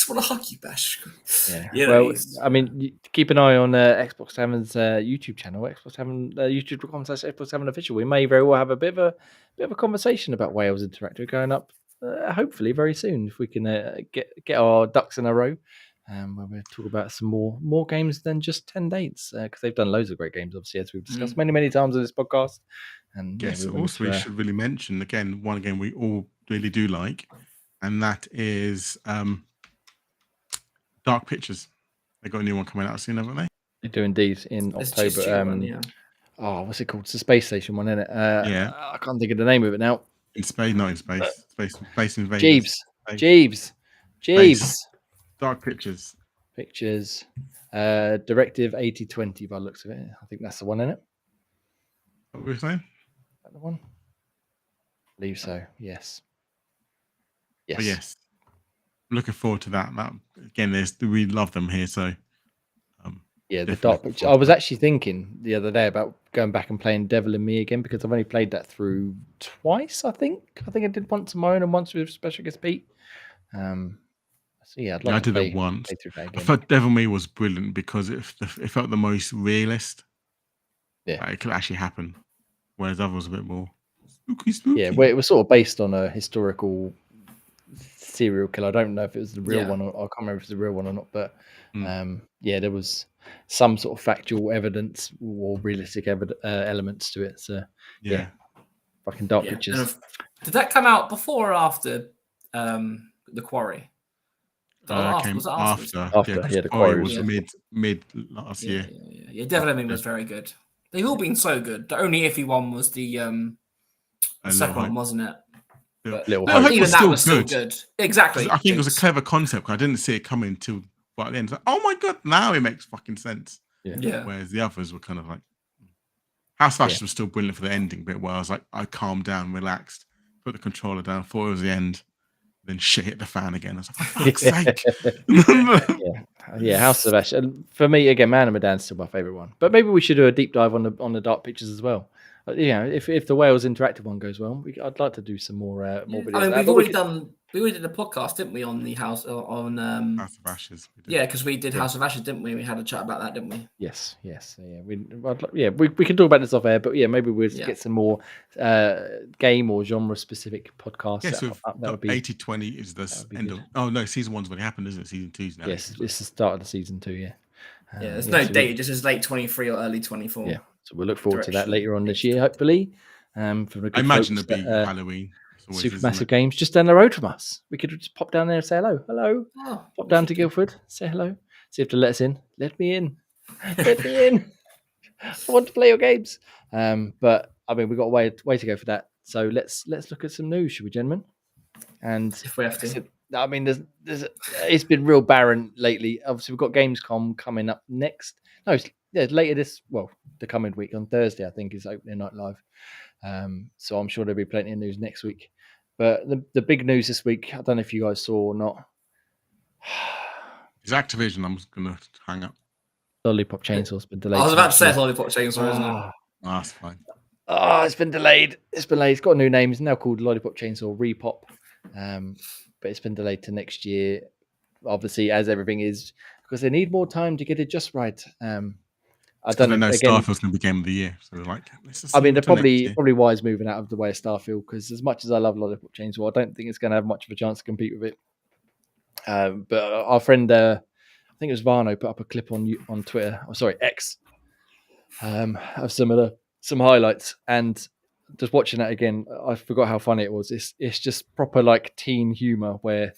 want to hug you, Bash. Yeah. Well, I mean, keep an eye on Xbox Tavern's YouTube channel, Xbox Tavern, YouTube.com/Xbox Tavern official. We may very well have a bit of a conversation about Wales Interactive going up, hopefully very soon, if we can get our ducks in a row. Where we'll talk about some more games than just 10 dates, because they've done loads of great games, obviously, as we've discussed many times on this podcast. And yes, also we should really mention again one game we all really do like, and that is Dark Pictures. They got a new one coming out soon, haven't they? They do indeed in October. Oh, what's it called? It's the space station one, isn't it? Yeah. I can't think of the name of it now. In space, not in space. Space Invaders. Jeeves. Dark Pictures. Directive 8020 by the looks of it. I think that's the one, isn't it? What were we saying? Is that the one? I believe so. Yes. But yes. I'm looking forward to that. That again, we love them here, so the Dark Pictures. I was actually thinking the other day about going back and playing Devil in Me again, because I've only played that through twice, I think. I think I did once on my own and once with Special Guest Pete. So yeah, I'd like I to did it once. play through that again. I thought Devil Me was brilliant because it felt the most realist. Yeah, like it could actually happen, whereas others a bit more spooky. Yeah, well, it was sort of based on a historical serial killer. I don't know if it was the real one, or I can't remember if it's the real one or not. But there was some sort of factual evidence or realistic elements to it. So yeah, fucking Dark Pictures. Did that come out before or after The Quarry? Came after. The Quarry was mid last year. Yeah, Devil in Me was very good. They've all been so good. The only iffy one was the second one, wasn't it? But Little Hope even that was still good. Exactly. I think it was a clever concept. I didn't see it coming until right at the end. Like, oh my god, now it makes fucking sense. Yeah. Whereas the others were kind of like House of Ashes was still brilliant for the ending bit, where I was like, I calmed down, relaxed, put the controller down, thought it was the end. Then shit hit the fan again. I was like, for fuck's sake. Yeah, House of Ashes. For me, again, Man of Medan's still my favourite one. But maybe we should do a deep dive on the Dark Pictures as well. if the Wales interactive one goes well, I'd like to do some more videos. I mean, of that, we already did a podcast, didn't we, on the House on House of Ashes. because we did House of Ashes, didn't we? We had a chat about that, didn't we? Yes. So, we can talk about this off air, but maybe we'll get some more game or genre specific podcasts. Yeah, so that would be 80-20 is the end of. Oh no, season 1's already happened, isn't it? Season 2's now. Yes, it's the start of the season 2. Yeah. There's no date; it just is late 23 or early 24. Yeah, so we'll look forward to that later on this year, hopefully. I imagine it'll be Halloween. Supermassive Games just down the road from us. We could just pop down there and say hello. Pop down to Guildford, say hello. See if they'll let us in. Let me in. Let me in. I want to play your games. But I mean, we've got a way to go for that. So let's look at some news, shall we, gentlemen? And if we have to. I mean, it's been real barren lately. Obviously, we've got Gamescom coming up next. No, later the coming week on Thursday, I think, is Opening Night Live. So I'm sure there'll be plenty of news next week. But the big news this week, I don't know if you guys saw or not. It's Activision. I'm just going to hang up. Lollipop Chainsaw's been delayed. I was about to say Lollipop Chainsaw, isn't it? That's fine. It's been delayed. It's got a new name. It's now called Lollipop Chainsaw Repop. But it's been delayed to next year, obviously, as everything is, because they need more time to get it just right. I don't know. Starfield's going to be Game of the Year, so they're like, they're probably wise moving out of the way of Starfield, because as much as I love Lollipop Chainsaw, I don't think it's going to have much of a chance to compete with it. But our friend, I think it was Varno, put up a clip on Twitter. X, of some highlights, and just watching that again, I forgot how funny it was. It's just proper like teen humor where,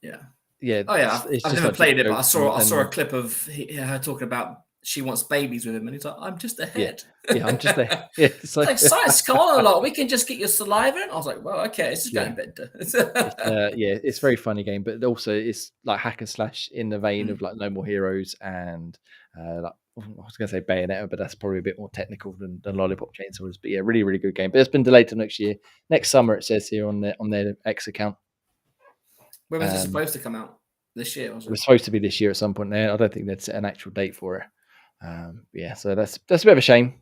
yeah. Oh yeah, I've never played it, but I saw a clip of her talking about she wants babies with him, and he's like, "I'm just a head." Yeah, I'm just a yeah. It's like science, come on a lot. We can just get your saliva. And I was like, "Well, okay, it's just going better." It's a very funny game, but also it's like hack and slash in the vein of like No More Heroes and like. I was going to say Bayonetta, but that's probably a bit more technical than Lollipop Chainsaw. But yeah, really, really good game. But it's been delayed to next year. Next summer, it says here on their X account. When was it supposed to come out? This year, was it? It was supposed to be this year at some point there. I don't think they'd set an actual date for it. So that's a bit of a shame.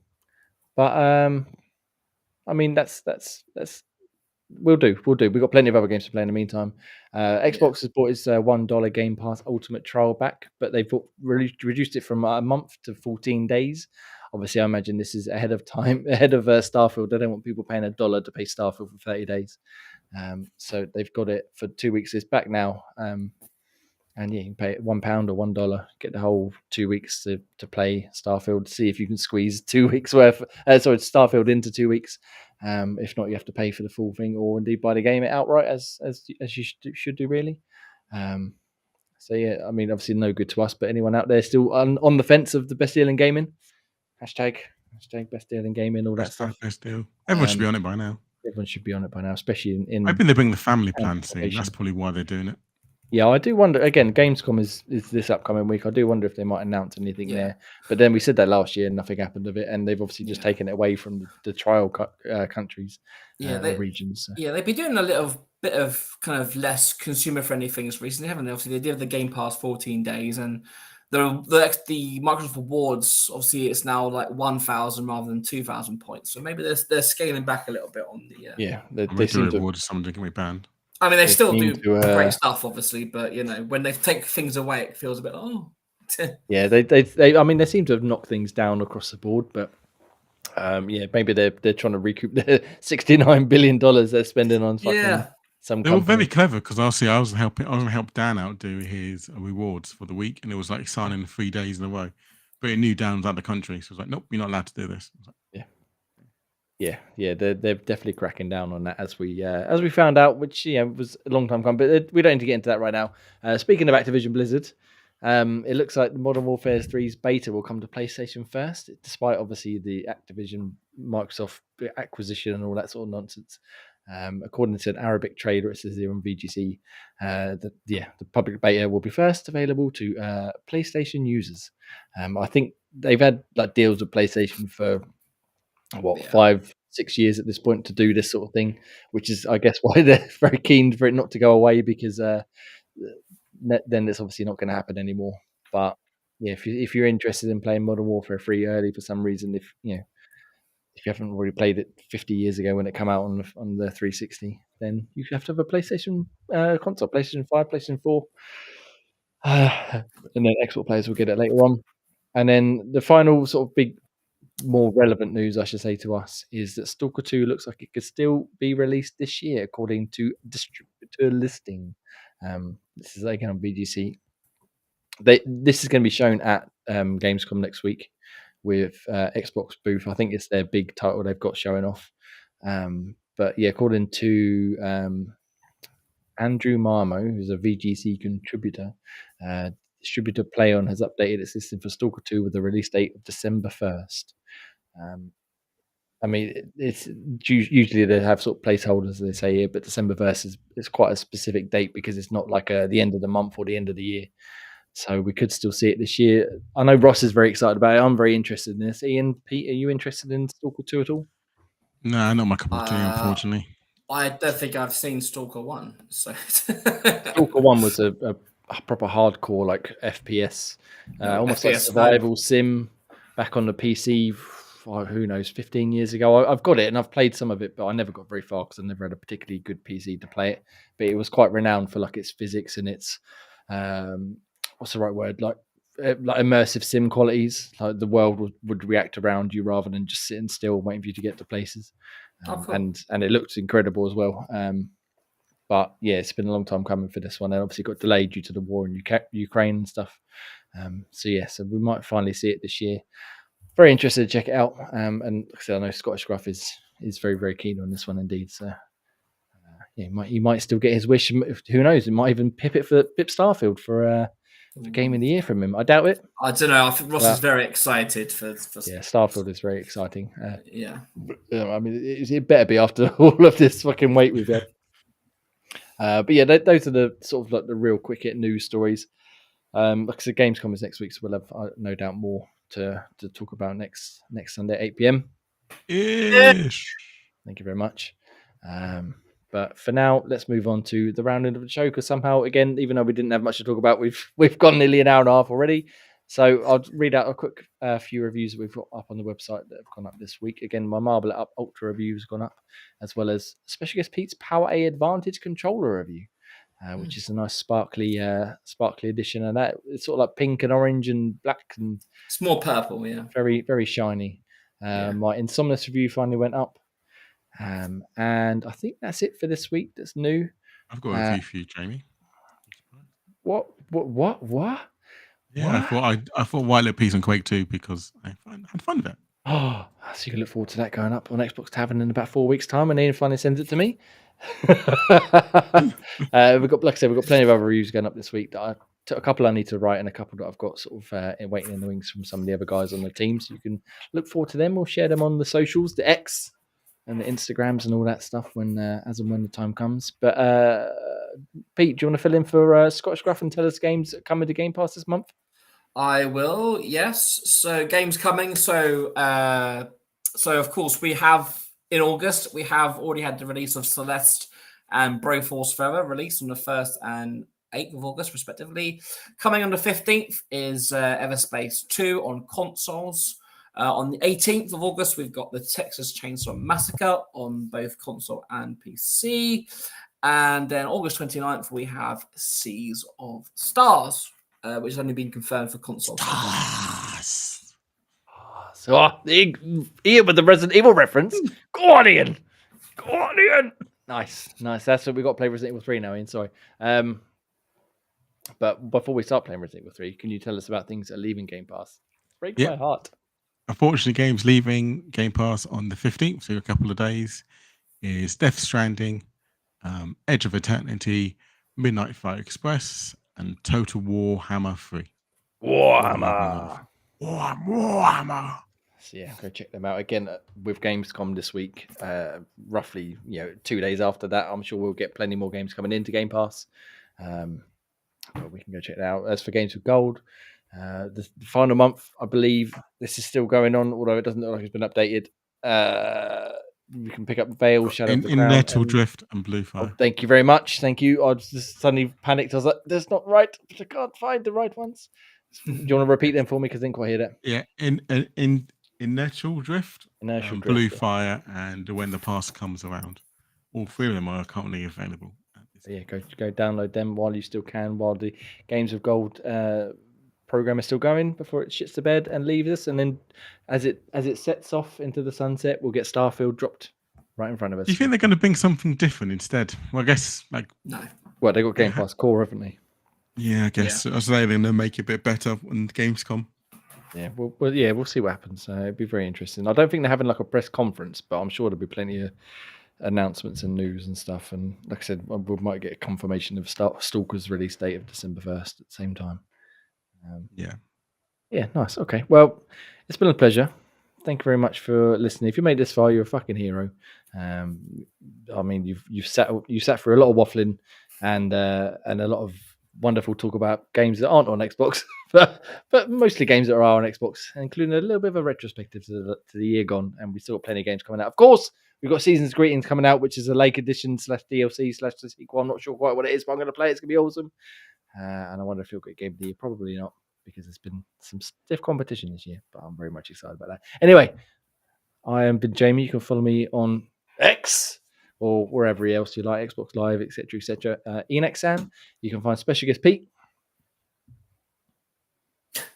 But I mean, that's we'll do. We've got plenty of other games to play in the meantime. Xbox has bought its $1 Game Pass Ultimate trial back, but they've reduced it from a month to 14 days. Obviously, I imagine this is ahead of time, ahead of Starfield. They don't want people paying $1 to pay Starfield for 30 days. So they've got it for 2 weeks. It's back now. And yeah, you can pay £1 or $1, get the whole 2 weeks to play Starfield. See if you can squeeze 2 weeks worth. Starfield into 2 weeks. If not, you have to pay for the full thing, or indeed buy the game outright, as you should do, really. So yeah, I mean, obviously no good to us, but anyone out there still on the fence of the best deal in gaming? Hashtag best deal in gaming, all that stuff. Best deal. Everyone should be on it by now. Everyone should be on it by now, especially in. I think they bring the family plan soon. That's probably why they're doing it. Yeah, I do wonder. Again, Gamescom is this upcoming week. I do wonder if they might announce anything there. But then we said that last year, and nothing happened of it, and they've obviously just taken it away from the trial countries, the regions. So. Yeah, they've been doing a little bit of kind of less consumer-friendly things recently, haven't they? Obviously, they did the Game Pass 14 days, and the Microsoft Awards, obviously, it's now like 1,000 rather than 2,000 points. So maybe they're scaling back a little bit on the. Yeah, they seem to reward someone can be banned. I mean, they still do great stuff, obviously, but when they take things away, it feels a bit yeah, they. I mean, they seem to have knocked things down across the board, but maybe they're trying to recoup the $69 billion they're spending on some. They were very clever, because I was going to help Dan out do his rewards for the week, and it was like signing 3 days in a row, but it knew Dan was out of the country, so it was like, nope, you're not allowed to do this. Yeah, they're definitely cracking down on that, as we found out, which was a long time coming. But we don't need to get into that right now. Speaking of Activision Blizzard, it looks like the Modern Warfare 3's beta will come to PlayStation first, despite obviously the Activision Microsoft acquisition and all that sort of nonsense. According to an Arabic trader, it says here on VGC, the public beta will be first available to PlayStation users. I think they've had like deals with PlayStation for 5-6 years at this point to do this sort of thing, which is, I guess, why they're very keen for it not to go away, because then it's obviously not going to happen anymore. But yeah, if you're interested in playing Modern Warfare 3 early for some reason, if if you haven't already played it 50 years ago when it came out on the 360, then you have to have a PlayStation console, PlayStation 5, PlayStation 4. And then Xbox players will get it later on. And then the final sort of big, more relevant news, I should say, to us is that Stalker 2 looks like it could still be released this year, according to distributor listing. This is again on BGC. This is going to be shown at Gamescom next week with Xbox booth. I think it's their big title they've got showing off. But yeah, according to Andrew Marmo, who's a VGC contributor, distributor PlayOn has updated its listing for Stalker 2 with the release date of December 1st. I mean, it's usually they have sort of placeholders, they say here, but December 1st is quite a specific date because it's not like the end of the month or the end of the year. So we could still see it this year. I know Ross is very excited about it. I'm very interested in this. Ian, Pete, are you interested in Stalker 2 at all? No, not my cup of tea, unfortunately. I don't think I've seen Stalker 1. So Stalker 1 was a proper hardcore like FPS, almost like survival sim back on the PC. Who knows, 15 years ago. I've got it and I've played some of it, but I never got very far because I never had a particularly good PC to play it. But it was quite renowned for like its physics and its what's the right word, like immersive sim qualities. Like the world would react around you rather than just sitting still waiting for you to get to places. cool. And it looked incredible as well. But yeah, it's been a long time coming for this one. And obviously got delayed due to the war in Ukraine and stuff. So we might finally see it this year. Very interested to check it out. And like I said, I know Scottish Gruff is very, very keen on this one indeed. So yeah, he might still get his wish. Who knows? It might even pip Starfield for Game of the Year from him. I doubt it. I don't know. I think Ross is very excited for yeah, Starfield is very exciting. Yeah. I mean, it better be after all of this fucking wait we've had. But yeah, those are the sort of like the real quick hit news stories. Like I said, Gamescom is next week, so we'll have no doubt more to talk about next Sunday at 8 p.m. Ish. Thank you very much. But for now, let's move on to the rounding of the show because somehow, again, even though we didn't have much to talk about, we've gone nearly an hour and a half already. So I'll read out a quick few reviews that we've got up on the website that have gone up this week. Again, my Marble Up Ultra review has gone up, as well as special guest Pete's Power A Advantage controller review, which is a nice sparkly edition. And that it's sort of like pink and orange and black and it's more purple, yeah. Very, very shiny. My Insomnus review finally went up. And I think that's it for this week. That's new. I've got a review for you, Jamie. What? Yeah, what? I thought White Little Peas on Quake 2 because I had fun with it. Oh, so you can look forward to that going up on Xbox Tavern in about 4 weeks' time, and Ian finally sends it to me. We've got, like I said, we've got plenty of other reviews going up this week. That a couple I need to write, and a couple that I've got sort of waiting in the wings from some of the other guys on the team. So you can look forward to them. We'll share them on the socials, the X, and the Instagrams and all that stuff when as and when the time comes. But Pete, do you want to fill in for Scottish Gruff and tell us games coming to Game Pass this month? I will, yes. So games coming. So of course we have in August we have already had the release of Celeste and Broforce Forever released on the 1st and 8th of August respectively. Coming on the 15th is Everspace 2 on consoles. On the 18th of August, we've got the Texas Chainsaw Massacre on both console and PC. And then August 29th, we have Seas of Stars, which has only been confirmed for console. Stars. So, Ian with the Resident Evil reference. Go on, Ian. Nice. That's what we've got to play Resident Evil 3 now, Ian. Sorry. But before we start playing Resident Evil 3, can you tell us about things that are leaving Game Pass? Break my heart. Unfortunately, games leaving Game Pass on the 15th, so a couple of days, is Death Stranding, Edge of Eternity, Midnight Fire Express, and Total Warhammer 3. Warhammer. So yeah, go check them out again with Gamescom this week. Roughly, 2 days after that, I'm sure we'll get plenty more games coming into Game Pass. But we can go check it out. As for Games with Gold, the final month, I believe this is still going on, although it doesn't look like it's been updated. We can pick up Veil, Shadow of the Crown, Nettle Drift and Blue Fire. Oh, thank you very much. Thank you. I just suddenly panicked. I was like, that's not right. I can't find the right ones. Do you want to repeat them for me? Because I didn't quite hear that. Yeah, in Inertial Drift, Blue Fire, and When the Past Comes Around. All three of them are currently available. Yeah, go download them while you still can, while the Games of Gold program is still going before it shits to bed and leaves us. And then as it sets off into the sunset, we'll get Starfield dropped right in front of us. Do you think they're going to bring something different instead? Well, I guess no. Well, they got Game Pass Core, haven't they? Yeah, I guess. I was saying they're going to make it a bit better on Gamescom. Yeah, we'll see what happens. It'd be very interesting. I don't think they're having like a press conference, but I'm sure there'll be plenty of announcements and news and stuff. And like I said, we might get a confirmation of Stalker's release date of December 1st at the same time. Yeah, nice. Okay, well, it's been a pleasure. Thank you very much for listening. If you made this far, you're a fucking hero. I mean, you've sat through a lot of waffling and a lot of wonderful talk about games that aren't on Xbox, but mostly games that are on Xbox, including a little bit of a retrospective to the year gone. And we still got plenty of games coming out. Of course, we've got Season's Greetings coming out, which is a Lake Edition /DLC/ sequel. I'm not sure quite what it is, but I'm going to play it. It's going to be awesome. And I wonder if you'll get Game of the Year. Probably not, because there's been some stiff competition this year, but I'm very much excited about that. Anyway, I am been Jamie. You can follow me on X or wherever else you like, Xbox Live, etc., etc. ENXan. You can find special guest Pete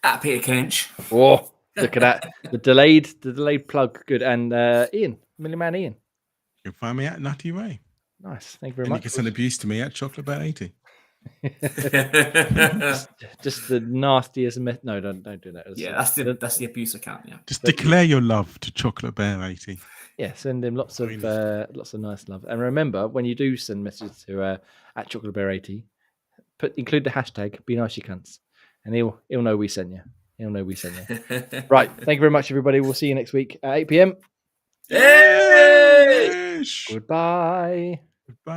at Peter Kinch. Oh, look at that! the delayed plug. Good. And Ian, Million Man Ian. You can find me at Nutty Ray. Nice. Thank you very much. You can send abuse to me at Chocolate Bear 80. just the nastiest. No, don't do that. Yeah, that's the abuse account. Yeah, just declare your love to Chocolate Bear 80. Yeah, send him lots of nice love. And remember, when you do send messages to at Chocolate Bear 80, include the hashtag "Be Nice You Cunts," and he'll know we sent you. He'll know we sent you. Right. Thank you very much, everybody. We'll see you next week at 8 p.m. Hey! Goodbye. Goodbye.